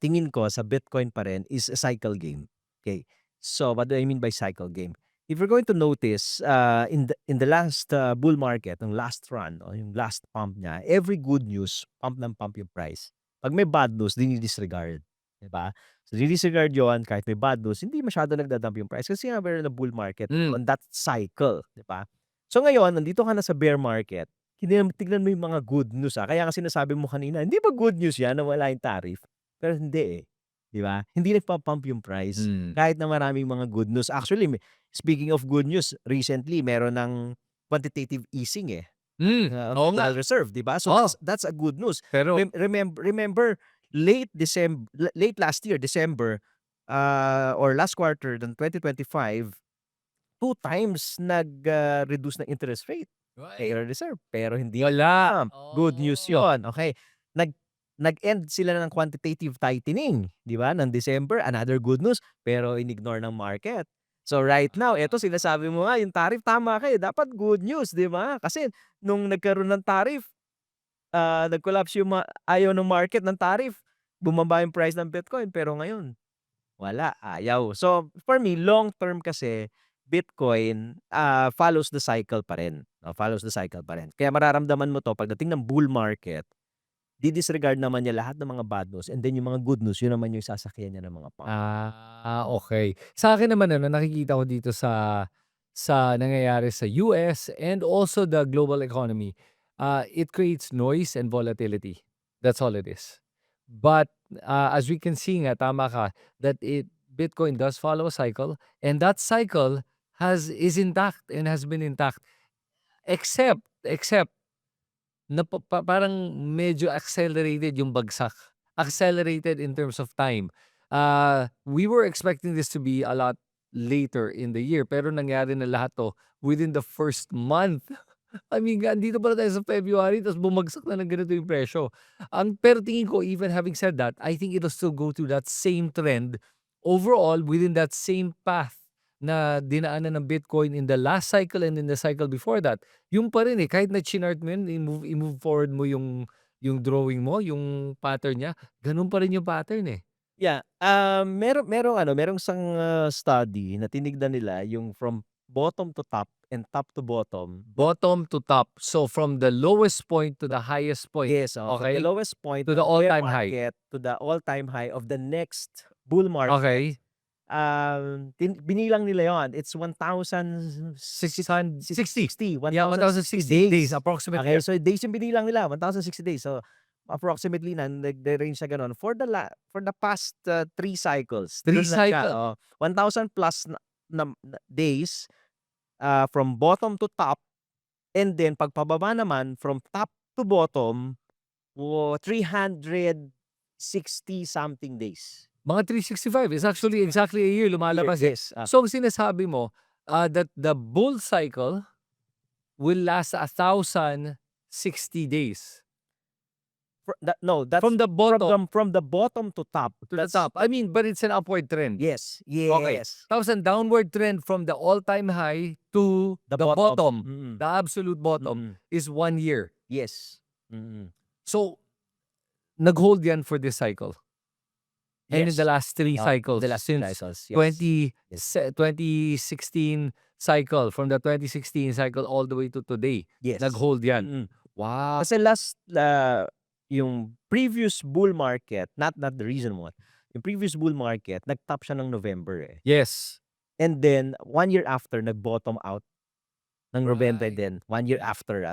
tingin ko sa Bitcoin pa rin is a cycle game. Okay, so what do I mean by cycle game? if you're going to notice, in the last bull market, yung last run, o yung last pump niya, every good news, pump ng pump yung price. Pag may bad news, disregard, 'di ba? So disregard 'yon kahit may bad news, hindi masyado nagda-dump yung price kasi nga we're in a bull market Hmm. on that cycle, 'di ba? So ngayon, nandito ka na sa bear market, tignan mo yung mga good news, kaya nga sinasabi mo kanina, hindi ba good news 'yan na wala yung tariff? Pero hindi, 'di ba? Hindi nagpa-pump yung price Hmm. kahit na maraming mga good news. Actually, speaking of good news, recently meron ng quantitative easing, ang Oo nga. Federal Reserve, 'di ba? So Oh, that's a good news. pero Remember late last year, December, or last quarter ng 2025, 2 times reduce ng interest rate, Right. Federal Reserve, pero hindi Wala. pump. Good news Oh. 'yon, okey. Nag Nag-end sila ng quantitative tightening, 'di ba, ng December, another good news, pero inignore ng market. So right now, eto sinasabi mo nga yung tariff, tama ka, dapat good news, 'di ba? Kasi nung nagkaroon ng tariff, nag-collapse yung ayaw ng market ng tariff, bumaba yung price ng Bitcoin, pero ngayon wala, ayaw. So for me, long term kasi Bitcoin, follows the cycle pa rin, follows the cycle pa rin. Kaya mararamdaman mo 'to pagdating ng bull market, di-disregard naman niya lahat ng mga bad news, and then yung mga good news, yun naman yung sasakyan niya ng mga pump. Okay. Sa akin naman ano, nakikita ko dito sa nangyayari sa US and also the global economy, it creates noise and volatility. That's all it is. But, as we can see nga, tama ka, that Bitcoin does follow a cycle, and that cycle is intact and has been intact except na parang medyo accelerated yung bagsak. Accelerated in terms of time. We were expecting this to be a lot later in the year, pero nangyari na lahat 'to within the first month. I mean, andito pa tayo sa February ta's bumagsak na ng ganito yung presyo. Pero tingin ko, even having said that, I think it'll still go through that same trend overall within that same path na dinaanan ng Bitcoin in the last cycle and in the cycle before that. Yung pa rin, kahit na chinart mo yun, i-move forward mo yung drawing mo, yung pattern niya, ganun pa rin yung pattern, eh. Yeah, merong isang, study na tinignan nila yung from bottom to top and top to bottom. Bottom to top. So, from the lowest point to the highest point, Yes, from the okay? lowest point To the ng bear all-time high. market to the all-time high of the next bull market, Okay? binilang nila yon. It's 660. 1,060, Yeah, 1,060 1,060 days days. approximately. Okay, so days yung binilang nila, 1,060 days. So approximately nagre-range siya gano'n for the past, 3 cycles. 3 Do'n na siya, cycle. 1,000 plus na days, from bottom to top, and then pagpababa naman from top to bottom, 360 something days. Mga 365 is actually exactly a year lumalabas, eh. Yes, So, ang sinasabi mo, that the bull cycle will last 1,060 days. No, that's From the bottom from the bottom to top. to the top. I mean, but it's an upward trend. Yes, Okay. yes. Tapos ang downward trend from the all-time high to The the bottom. bottom, Mm. the absolute bottom, is 1 year. Yes. Mm. So, nag-hold yan for this cycle. And in Yes. the last 3 cycles, The last since cycles, yes. 2016 cycle, from the 2016 cycle all the way to today, Yes. nag-hold yan. Mm. Wow! Kasi yung previous bull market, not the recent one, yung previous bull market, nag-top siya ng November, eh. Yes. And then 1 year after, nag-bottom out ng November Right. din. 1 year after,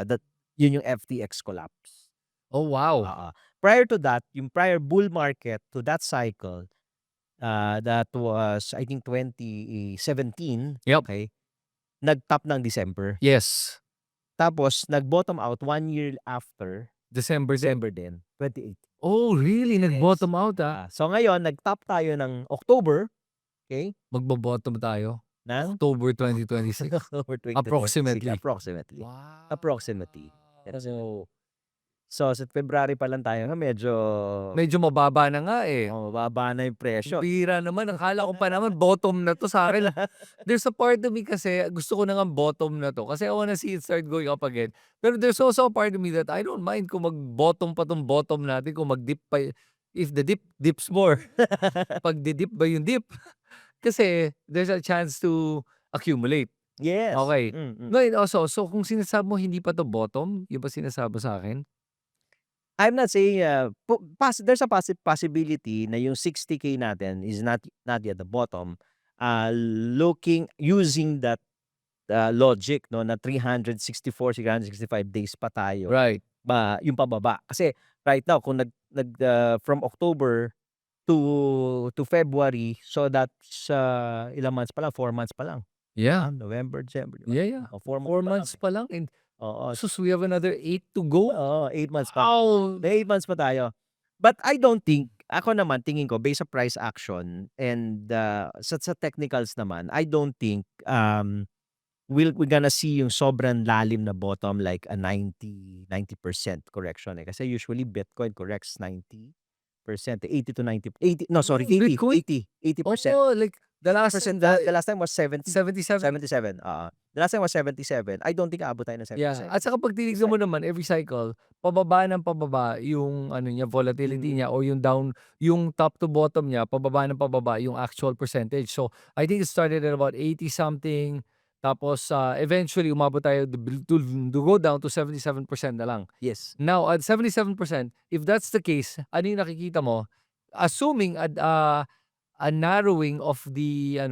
yun yung FTX collapse. Oh, wow! Oo. Prior to that, yung prior bull market to that cycle, that was I think 2017, Yep. okay, nag-top ng December. Yes. Tapos nag-bottom out 1 year after, December din. December din, 2018. Oh, really? Nag-bottom out, So ngayon nag-top tayo ng October, okay, Magbo-bottom tayo ng October 2026. October 2026. Approximately. Approximately. Wow! Approximately. So sa February pa lang tayo, medyo Medyo mababa na nga, eh. mababa na yung presyo. Bihira naman, akala ko pa naman bottom na 'to sa'kin. There's a part of me kasi gusto ko na ngang bottom na 'to kasi I wanna see it start going up again. Pero there's also a part of me that I don't mind kung mag-bottom pa 'tong bottom natin, kung mag-dip pa if the dip dips more. Pagdi-dip ba yung dip? Kasi there's a chance to accumulate. Yes. Okay. Mm. Ngayon also, so kung sinasabi mo hindi pa 'to bottom, yun ba sinasabi mo sa'kin? I'm not saying, there's a possibility na yung 60K natin is not yet the bottom. Using that, logic 'no na 365 days pa tayo, Right. yung pababa. Kasi right now kung from October to February, so that's, ilang months pa lang, 4 months pa lang. Yeah. November, December, di ba? Yeah. 4 months 4 pa lang, months pa lang and Oo. sus, we have another 8 to go. Oo, 8 months pa. Wow! May 8 months pa tayo. But I don't think ako naman tingin ko based sa price action and, sa technicals naman, I don't think, we're gonna see yung sobrang lalim na bottom like a 90% correction, eh. Kasi usually Bitcoin corrects 90%, 80 to 90, 80, no sorry, 80, Bitcoin? 80%. Oo, like the last Percent, the last time was 77. 77, oo. The last time was 77. I don't think aabot tayo ng Yeah, 77. at saka 'pag tinignan mo naman every cycle, pababa ng pababa yung ano niya, volatility niya o yung yung top to bottom niya, pababa ng pababa yung actual percentage. So, I think it started at about 80 something, tapos, eventually umabot tayo to go down to 77% na lang. Yes. Now at 77%, if that's the case, ano yung nakikita mo? Assuming a narrowing of the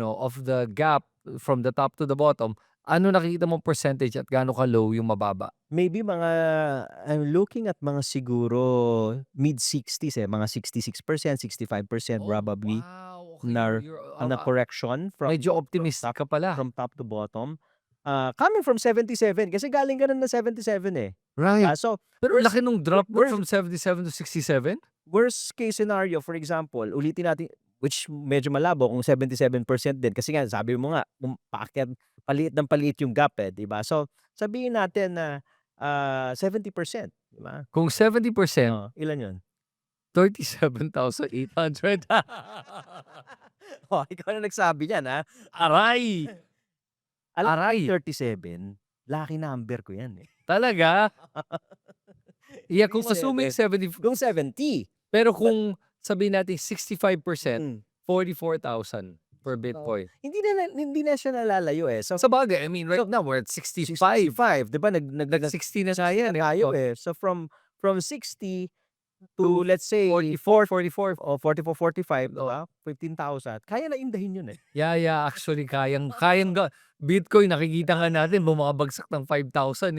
gap from the top to the bottom, ano nakikita mong percentage at gaano ka-low yung mababa? Maybe I'm looking at mga siguro mid-60s, eh, mga 66%, 65% Oh, probably wow! Okay, na you're, na correction medyo optimistic ka pala. from top to bottom. Coming from 77 kasi galing ka na 77, eh. Right. So Pero worst laki nung drop mo worst from 77 to 67? worst case scenario, for example, ulitin natin, which medyo malabo kung 77% din kasi nga sabi mo nga paakyat paliit ng paliit yung gap, eh, 'di ba? So sabihin natin na, 70%, 'di ba? Kung 70%, Ilan yun? 37,800. Oh, ikaw na nagsabi niyan, Aray! Alam mo Aray! 37, lucky number ko yan, eh. Talaga? Yeah, kung 37. assuming 70, Kung 70, pero but kung sabihin natin 65%, mm. 44,000 per Oo. Bitcoin. Hindi na siya nalalayo, eh. So Sabagay, I mean, right so now we're at 65. 65, 'di ba 60 na na tayo, eh. tayo, Oh, eh. So from 60 to to let's say 44, 44. o 44, 45, 'di Oh, ba? 15,000 kaya na indahin yun, eh. yeah, actually kayang Bitcoin nakikita nga natin bumabagsak ng 5,000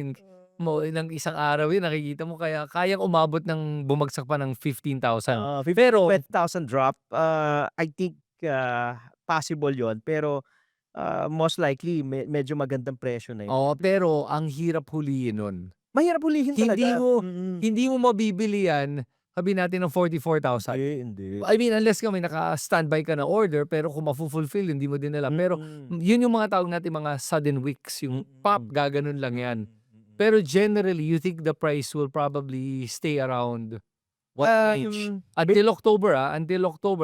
ng isang araw yun nakikita mo kaya kayang umabot ng bumagsak pa ng 15,000. 15 to Pero 20,000 drop, I think, possible yon pero, most likely medyo magandang presyo na yun. pero ang hirap hulihin nun. Mahirap hulihin Hindi talaga. mo hindi mo mabibili yan, sabihin natin ng 44,000. Hindi. I mean, unless may naka-standby ka na order, pero kung mafu-fulfill hindi mo din alam. Pero Mm. yun yung mga tawag natin mga sudden wicks, yung pop, Mm. gaganon lang yan. Mm. Pero generally, you think the price will probably stay around what range? Yung Until October,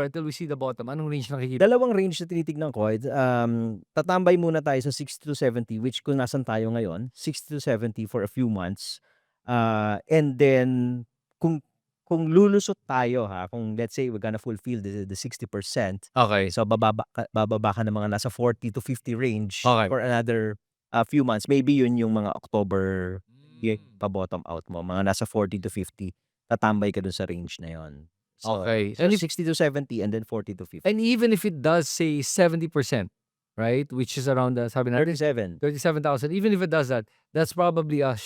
until we see the bottom, anong range nakikita? dalawang range na tinitignan ko, tatambay muna tayo sa 60 to 70, which kung nasan tayo ngayon, 60 to 70 for a few months. And then kung lulusot tayo, kung let's say we're gonna fulfill the 60%, Okay. so bababa ka ng mga nasa 40 to 50 range Okay. for another, few months. Maybe yun yung mga October pa-bottom out mo, mga nasa 40 to 50, tatambay ka dun sa range na yun. So, Okay. so 60 to 70 and then 40 to 50. And even if it does say 70%, right? Which is around sabi natin 37. 37,000. Even if it does that, that's probably a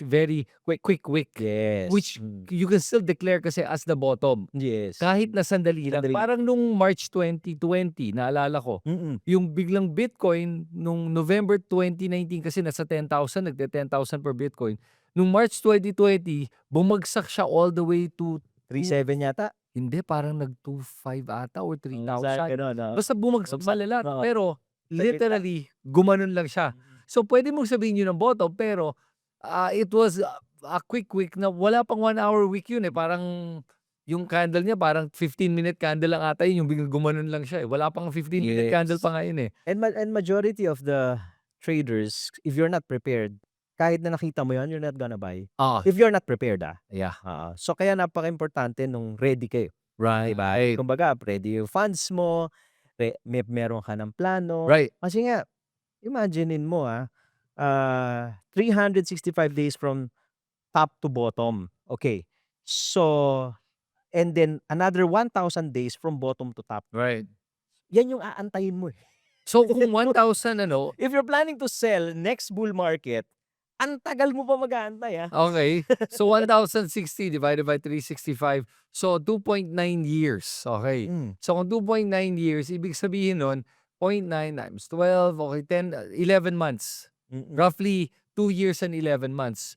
very quick wick. Yes. Which you can still declare kasi as the bottom. Yes. Kahit na sandali lang. Sandali. Parang nung March 2020, naalala ko, yung biglang Bitcoin nung November 2019 kasi nasa 10,000, nagte-10,000 per Bitcoin. Nung March 2020, bumagsak siya all the way to 37 yata. hindi, parang nag-2.5 ata or 3,000. Ganun, Basta bumagsak malala. Oo. Pero literally, gumanon lang siya. So pwede mong sabihin yun ang bottom, pero it was a quick wick na wala pang 1 hour wick yun, eh. Parang yung candle niya parang 15-minute candle lang ata yun, yung biglang gumanon lang siya, eh. Wala pang 15-minute candle pa nga yun, eh. And majority of the traders, if you're not prepared, kahit na nakita mo yun, you're not gonna buy. If you're not prepared, Yeah. So kaya napaka-importante nung ready kayo. Right. Diba? Kumbaga, ready yung funds mo, meron ka ng plano. Right. Kasi nga, Imaginein mo, 365 days from top to bottom. Okay. So, and then another 1,000 days from bottom to top. Right. Yan yung aantayin mo, eh. So kung 1,000 ano, If you're planning to sell next bull market, ang tagal mo pa mag-aantay, okay. So 1,060 divided by 365. So 2.9 years. Okay. Mm. So kung 2.9 years, ibig sabihin nun, 0.9 times 12, okay, 10, 11 months. Mm. Roughly 2 years and 11 months.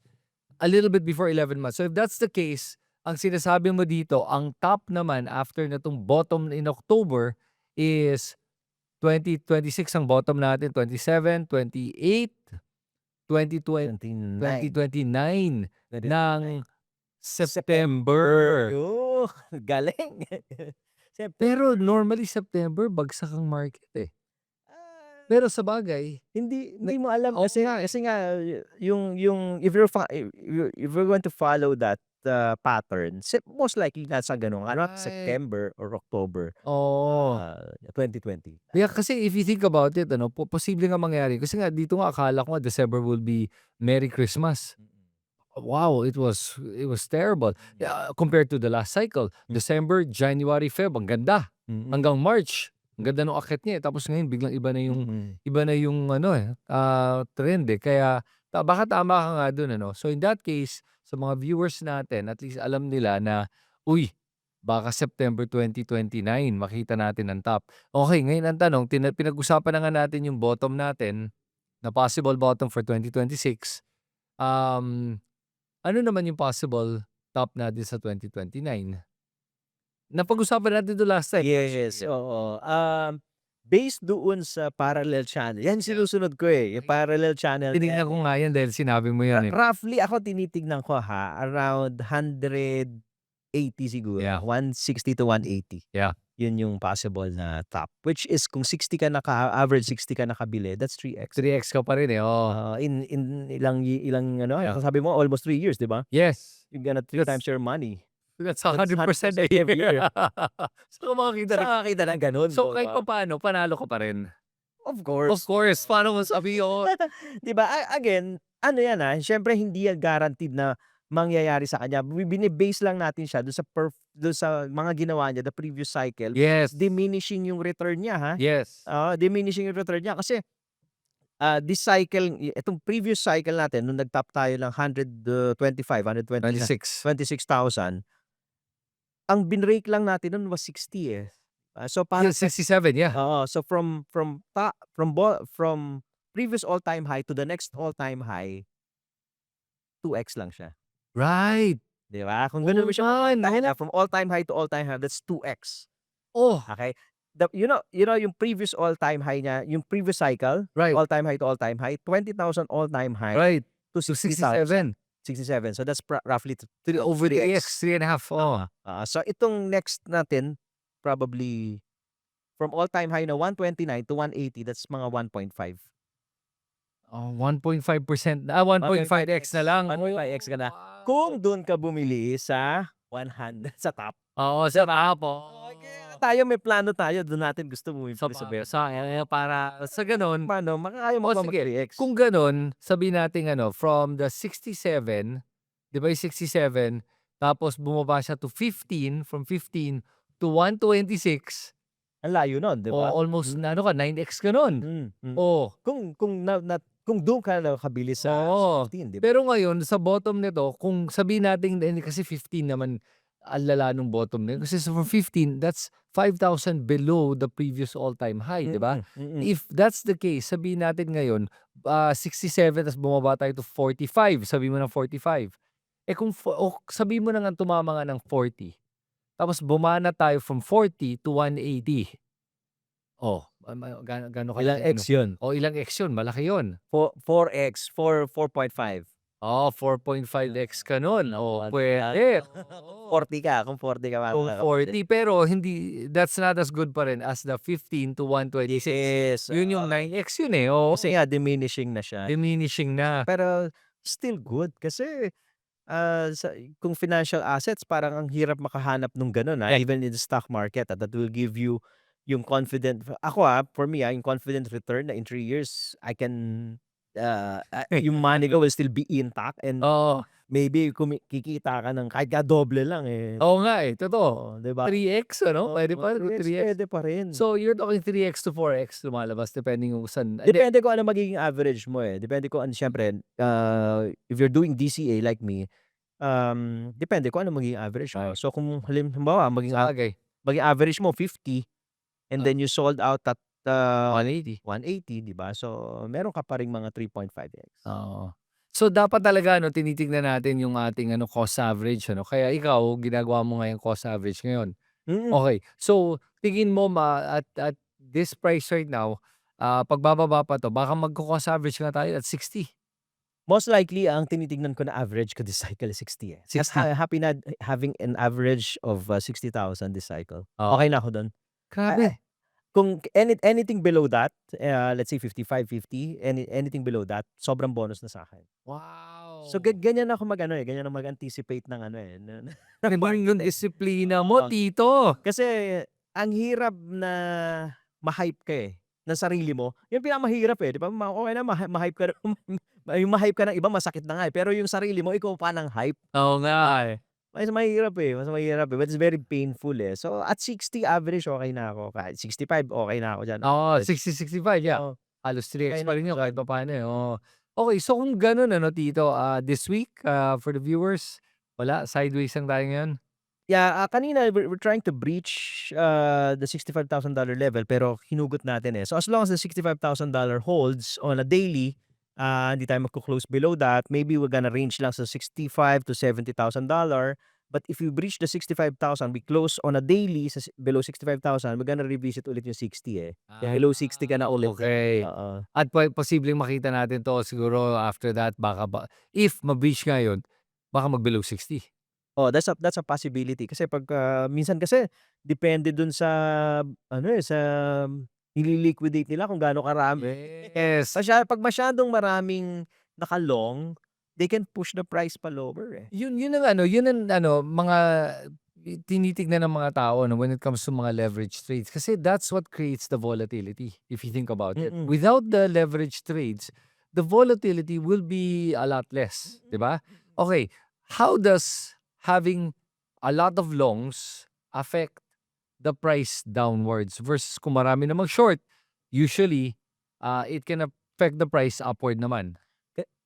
A little bit before 11 months. So if that's the case, ang sinasabi mo dito, ang top naman after na tong bottom in October is 2026 ang bottom natin, 27, 28, 2020, 29. 2029 ng September. September. Yo, galing. Pero normally September bagsak ang market, eh. Ah, Pero sabagay, hindi mo alam oo kasi nga, eh. yung if you're going to follow that pattern, most likely nasa ganun not Right. September or October Oo. 2020. Yeah, kasi if you think about it, ano, posible nga mangyari. Kasi nga dito nga akala ko nga December will be Merry Christmas. Wow, it was terrible. Compared to the last cycle, December, January, Feb, ang ganda. Hanggang March, ang ganda nung akit niya, eh. Tapos ngayon biglang iba na yung ano, trend, eh. Kaya baka tama ka nga dun, ano. So in that case, sa mga viewers natin, at least alam nila na, uy, baka September 2029 makita natin ang top. Okay, ngayon ang tanong, pinag-usapan na nga natin yung bottom natin, na possible bottom for 2026. Um, ano naman yung possible top natin sa 2029? Napag-usapan natin 'to last time. Yes, oo. Based doon sa parallel channel, yan sinusunod ko, eh, yung parallel channel na Tinignan ko nga yan dahil sinabi mo yan, eh. roughly ako tinitignan ko, around 180 siguro, Yeah. 160 to 180. Yeah. Yun yung possible na top, which is kung 60 ka average 60 ka nakabili, that's 3x. 3x ka pa rin, eh, oo. In ilang ano, Yeah. sabi mo almost 3 years, 'di ba? Yes. You're gonna 3 times your money. That's That's 100% 100% a every year. year. So makakita Saan ka nakakita ng ganun, So 'di kahit ba? papaano panalo ka pa rin? Of Of course. course, paano mo sabi yun? 'Di ba, again, ano yan, siyempre hindi yan guaranteed na mangyayari sa kanya. Bine-base lang natin siya dun sa mga ginawa niya the previous cycle, Yes. diminishing yung return niya, Yes. diminishing yung return niya kasi, this cycle, itong previous cycle natin nung nag-top tayo ng 125, 26. 26,000, ang binrake lang natin nun was 60, eh. So Yeah, parang 67, yeah. oo, so from previous all-time high to the next all-time high, 2x lang siya, Right. 'di ba? Kung Oo gano'n mo siya nga, makikita, no? from all-time high to all-time high, that's 2x, Oh, okay? Yung previous all-time high niya, yung previous cycle, right. all-time high to all-time high, 20,000 all-time high Right. to So 60,000, 67. 67. So that's roughly Over 3x. 3x, 3.5. Oh. So itong next natin, probably from all-time high na 129 to 180, that's mga 1.5. Oh, 1.5%, 1.5x na lang. 1.5x ka na. Wow. Kung dun ka bumili sa 100 sa top. Oo, sa top, Kaya tayo may plano tayo, dun natin gusto bumili Sa sa para sa gano'n, paano makakaya mo pa sige, mag-3x. kung gano'n, sabihin nating ano, from the 67, 'di ba yung 67, tapos bumaba siya to 15, from 15 to 126, Ang layo nun, 'di ba? almost na ano ka, 9x ka nun. Oh, Kung dun ka nakabili sa oo. 15, 'di ba? Pero ngayon sa bottom nito, kung sabihin natin kasi 15 naman, ang lala nung bottom na yun. Kasi from 15, that's 5,000 below the previous all-time high, 'di ba? If that's the case, sabihin natin ngayon, 67 ta's bumaba tayo to 45, sabihin mo ng 45. Eh, kung sabihin mo na ngang tumama nga ng 40, tapos bumana tayo from 40 to 180. Oh, gaano Ilang kalaki, ano? x yun? Oh, ilang x yun, malaki yun. 4x, 4.5. Oh, 4.5x ka nun. Oh, One puwede. Oo. 40 ka, kung 40 ka Kung 40, pero hindi, that's not as good pa rin as the 15 to 126. Yes. Yun yung 9x yun, eh, oo. Kasi nga diminishing na siya. Diminishing na. Pero still good kasi, kung financial assets parang ang hirap makahanap nung gano'n, even in the stock market, that will give you yung confident ako, for me, yung confident return na in 3 years I can, yung money ko will still be intact and Oo. maybe kikita ka ng kahit nga doble lang, eh. Oo nga, eh, totoo. Oo, 'di ba? 3x ano, Oo, puwede pa 3x 3x. puwede pa rin. So, you're talking 3x to 4x lumalabas depending kung saan hindi. Depende kung ano magiging average mo, eh. Depende kung ano siyempre, if you're doing DCA like me, depende kung ano magiging average mo. Right. So kung halimbawa Sabagay, maging average mo 50 and ah, then you sold out at, 180. 180, 'di ba? So meron ka pa ring mga 3.5x. Oo. So, dapat talaga ano tinitignan natin yung ating ano cost average ano, kaya ikaw ginagawa mo nga yung cost average ngayon. Mm. Okey. So, tingin mo at this price right now, 'pag bababa pa 'to baka magco-cost average nga tayo at 60. Most likely ang tinitignan ko na average ko this cycle is 60, eh. Mas 60. happy na having an average of, 60,000 this cycle. Oo. Okey na ako dun. Ah, Grabe. kung anything below that, let's say 55, 50, anything below that, sobrang bonus na sa'kin. So Wow! ganyan ako mag-ano, eh, ganyan ako mag-anticipate ng ano, eh, ng Gano'n market, yung eh. disiplina mo Oo. tito. Kasi ang hirap na ma-hype ka, eh, ng sarili mo. Yun pinakamahirap, eh, 'di ba? Okey na ma-hype ka yung ma-hype ka ng iba masakit na nga, eh, pero yung sarili mo ikaw pa ng hype, Oo nga, eh. mas mahirap, eh, mas mahirap, eh, but it's very painful, eh. So at 60 average okey na ako, kahit 65 okey na ako diyan, Oo, average. 60-65, yeah. Oo, Halos okey 3x na pa rin ako yun kahit diyan. papaano, eh, oo. Okey, so kung gano'n ano tito, this week, for the viewers, wala, sideways lang tayo ngayon? Yeah, kanina we're trying to breach, the $65,000 level pero hinugot natin, eh. So as long as the $65,000 holds on a daily, hindi tayo magko-close below that, maybe we're gonna range lang sa 65 to $70,000. But if we breach the 65,000, we close on a daily sa below 65,000, we're gonna revisit ulit yung 60, eh. Kaya below 60 ka na ulit, eh. Okey. Oo. At posibleng makita natin 'to siguro after that baka ba if ma-breach nga yun, baka mag-below 60. Oh, that's a possibility kasi pagka minsan kasi depende dun sa ano, eh, sa nili-liquidate nila kung gaano karami. Yes. 'Pag masyadong maraming naka-long, they can push the price pa lower, eh. Yun ang ano, mga tinitignan ng mga tao 'no, when it comes to mga leverage trades. Kasi that's what creates the volatility, if you think about it. Mm. Without the leverage trades, the volatility will be a lot less, 'di ba? Okay, how does having a lot of longs affect the price downwards versus kung marami namang short, usually, it can affect the price upward naman.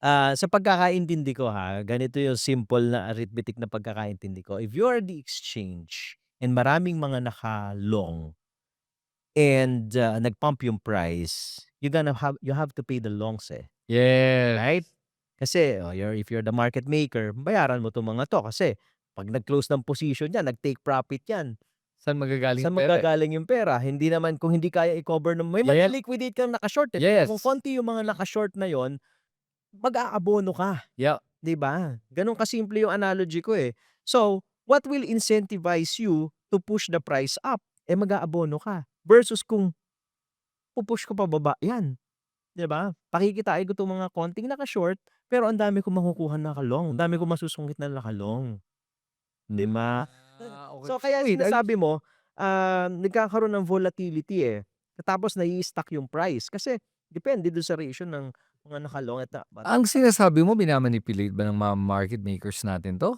Sa pagkakaintindi ko, ganito yung simple na arithmetic na pagkakaintindi ko. If you are the exchange and maraming mga naka-long and, nag-pump yung price, you have to pay the longs, eh, right? Yes. Kasi, if you're the market maker, bayaran mo 'tong mga 'to kasi 'pag nag-close ng position yan, nag-take profit yan, Saan magagaling saan yung pera, eh? manggagaling yung pera? Hindi naman kung hindi kaya i-cover ng may Yes. mali-liquidate kang naka-short, eh. Kung Yes. konti yung mga naka-short na yon, mag-aabono ka, Yeah. 'di ba? Gano'n kasimple yung analogy ko, eh. So, what will incentivize you to push the price up? Eh, mag-aabono ka versus kung pu-push ko pababa yan, 'di ba? Pakikitain ko 'tong mga konting naka-short, pero ang dami kong makukuhang naka-long, ang dami kong masusungkit na naka-long, 'di ba? Okey. So, kaya Wait, sinasabi mo, nagkakaroon ng volatility, eh. Tapos nai-stuck yung price kasi depende dun sa ratio ng mga naka-long at ang sinasabi mo mina-manipulate ba ng mga market makers natin 'to?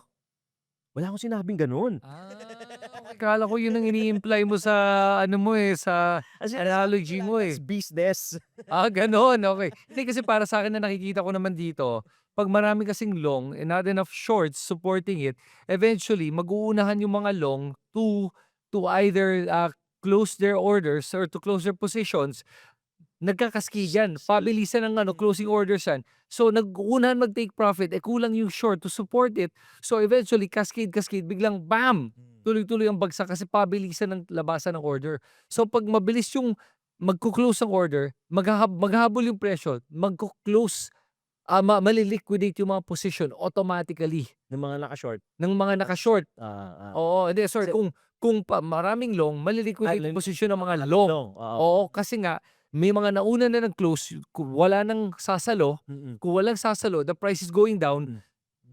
wala akong sinabing gano'n. Okey. Akala ko yun ang ini-imply mo sa ano mo, eh, sa Ang sinasabi ko analogy lang mo, that's eh. business. Gano'n, okey. Hindi kasi para sa'kin na nakikita ko naman dito, 'pag marami kasing long and not enough shorts supporting it, eventually mag-uunahan yung mga long to either, close their orders or to close their positions. Nagka-cascade yan, pabilisan ng ano, closing orders yan. So, nag-uunahan mag-take profit, eh, kulang yung short to support it. So, eventually cascade, biglang bam! Tuloy-tuloy ang bagsak kasi pabilisan ng labasan ng order. So, 'pag mabilis yung magko-close ng order, maghahabol yung presyo, magko-close, mali-liquidate yung mga position automatically Ng mga naka-short. ng mga naka-short. Ah. Oo, hindi sorry Kasi kung maraming long, mali-liquidate yung len posisyon ng mga long. long, oo. Oo, kasi nga may mga nauna na nag-close kung wala nang sasalo, Mm. kung walang sasalo, the price is going down, Mm.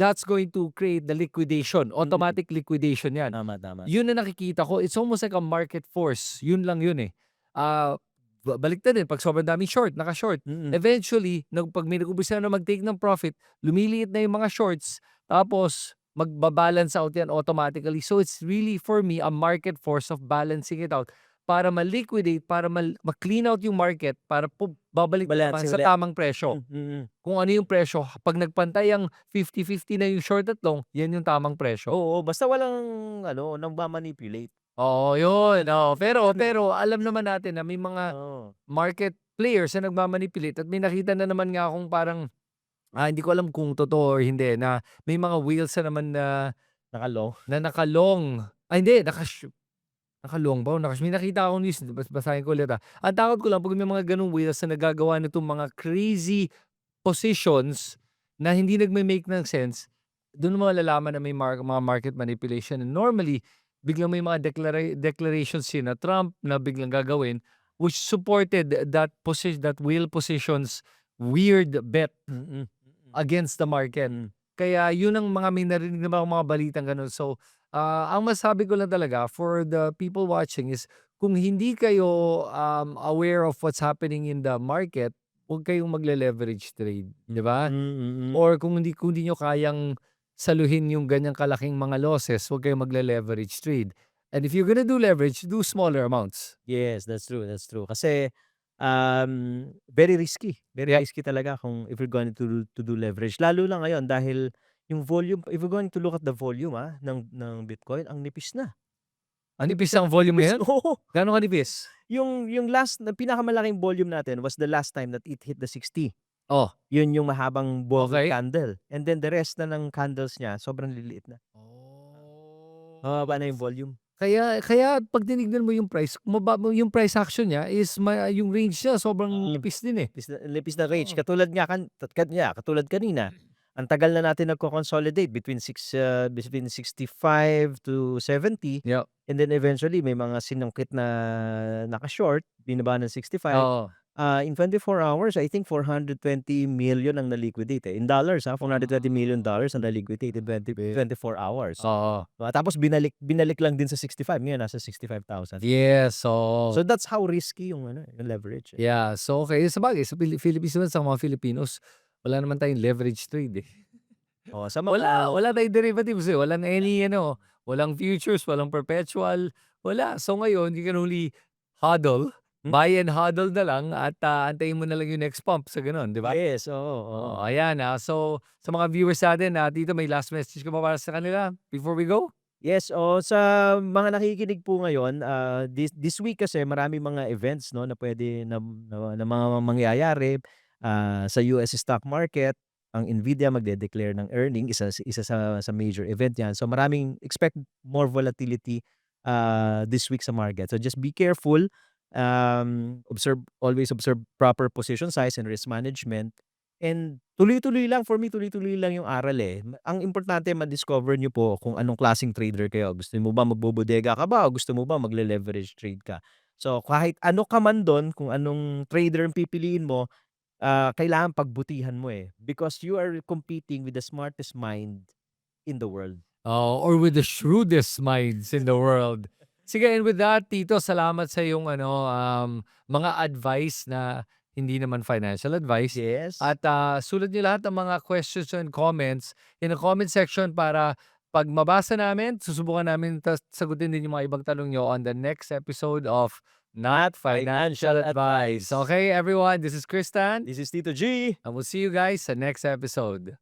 that's going to create the liquidation, automatic liquidation 'yan. Tama, tama. Yun na nakikita ko, it's almost like a market force, yun lang yun, eh. Ah, baliktad din 'pag sobrang daming short, naka-short. Mm. Eventually, 'pag may nag-umpisa na mag-take ng profit, lumiliit na yung mga shorts, tapos magba-balance out yan automatically. So, it's really for me a market force of balancing it out para ma-liquidate, para ma-clean out yung market, para babalik na naman Balanse sa ulit. tamang presyo. Mm. Kung ano yung presyo, 'pag nagpantay ang 50-50 na yung short at long, yan yung tamang presyo. Oo, basta walang ano, nagma-manipulate. Oo, yun, oo. Pero alam naman natin na may mga Oo. market players na nagma-manipulate at may nakita na naman nga akong parang, hindi ko alam kung totoo or hindi, na may mga whales na naman na Naka-long. naka-long. Hindi, naka-long ba o may nakita akong news, basahin ko ulit, Ang takot ko lang 'pag may mga gano'ng whales na naggagawa nitong mga crazy positions na hindi nagme-make ng sense, dun mo malalaman na may mga market manipulation. And normally, biglang may mga declarations sina Trump na biglang gagawin which supported that whale position's weird bet Mm. against the market. Mm. Kaya yun ang may narinig naman akong mga balitang gano'n. So, ang masabi ko lang talaga for the people watching is kung hindi kayo, aware of what's happening in the market, huwag kayong magle-leverage trade, 'di ba? Mm. Or kung hindi niyo kayang saluhin yung ganyang kalaking mga losses, huwag kayong magle-leverage trade. And if you're gonna do leverage, do smaller amounts. Yes, that's true, that's true. Kasi, very risky. Very Yep. risky talaga kung if you're going to do leverage. Lalo na ngayon dahil yung volume, if you're going to look at the volume, ng Bitcoin, ang nipis na. Ang nipis ng volume Nipis, ngayon? oo. Gaano kanipis? Yung last na pinakamalaking volume natin was the last time that it hit the 60. Oh, Yun yung mahabang bull okey. candle. And then the rest na ng candles niya sobrang liliit na. Mababa na yung volume. Kaya 'pag tinignan mo yung price, yung price action niya is yung range niya sobrang Mm. nipis din, eh. Nipis na range. Oo. Katulad nga katulad kanina, ang tagal na natin nagko-consolidate between 65 to 70, Yup. and then eventually may mga sinungkit na naka-short, binaba ng 65. Oo. In 24 hours, I think 420 million ang na-liquidate, eh. In dollars, $420 million ang na-liquidate in 24 hours. Oo. Tapos binalik lang din sa 65, ngayon nasa 65,000. Yes, oo. So that's how risky yung yung leverage, eh. Yeah, so okay, sabagay sa Philippines naman, sa mga Filipinos, wala naman tayong leverage trade, eh. Oh, sa Wala tayong derivatives, eh, walang walang futures, walang perpetual, wala. So ngayon, you can only hodl, Hmm. buy and hodl na lang at, antayin mo na lang yung next pump sa gano'n, 'di ba? Yes, oo, oo. Oo, ayan, so sa mga viewers natin, dito may last message ka ba para sa kanila before we go? Yes, sa mga nakikinig po ngayon, this week kasi marami mga events 'no, na puwede na mga mangyayari, sa US stock market. Ang Nvidia magde-declare ng earning, isa sa major event 'yan. So maraming expect more volatility, this week sa market. So just be careful, always observe proper position size and risk management. And tuloy-tuloy lang, for me tuloy-tuloy lang yung aral, eh. Ang importante ma-discover niyo po kung anong klaseng trader kayo. Gusto mo ba magbobodega ka ba o gusto mo ba magle-leverage trade ka? So kahit ano ka man dun, kung anong trader ang pipiliin mo, kailangan pagbutihan mo, eh. Because you are competing with the smartest mind in the world. Or with the shrewdest minds in the world. Sige, and with that, Tito, salamat sa yung mga advice na hindi naman financial advice. Yes. At sulat niyo lahat ng mga questions and comments in the comment section para pag mabasa namin, susubukan namin sagutin din yung mga ibang tanong nyo on the next episode of Not Financial Advice. Okay, everyone, this is Kristan, This is Tito G. and we'll see you guys sa next episode.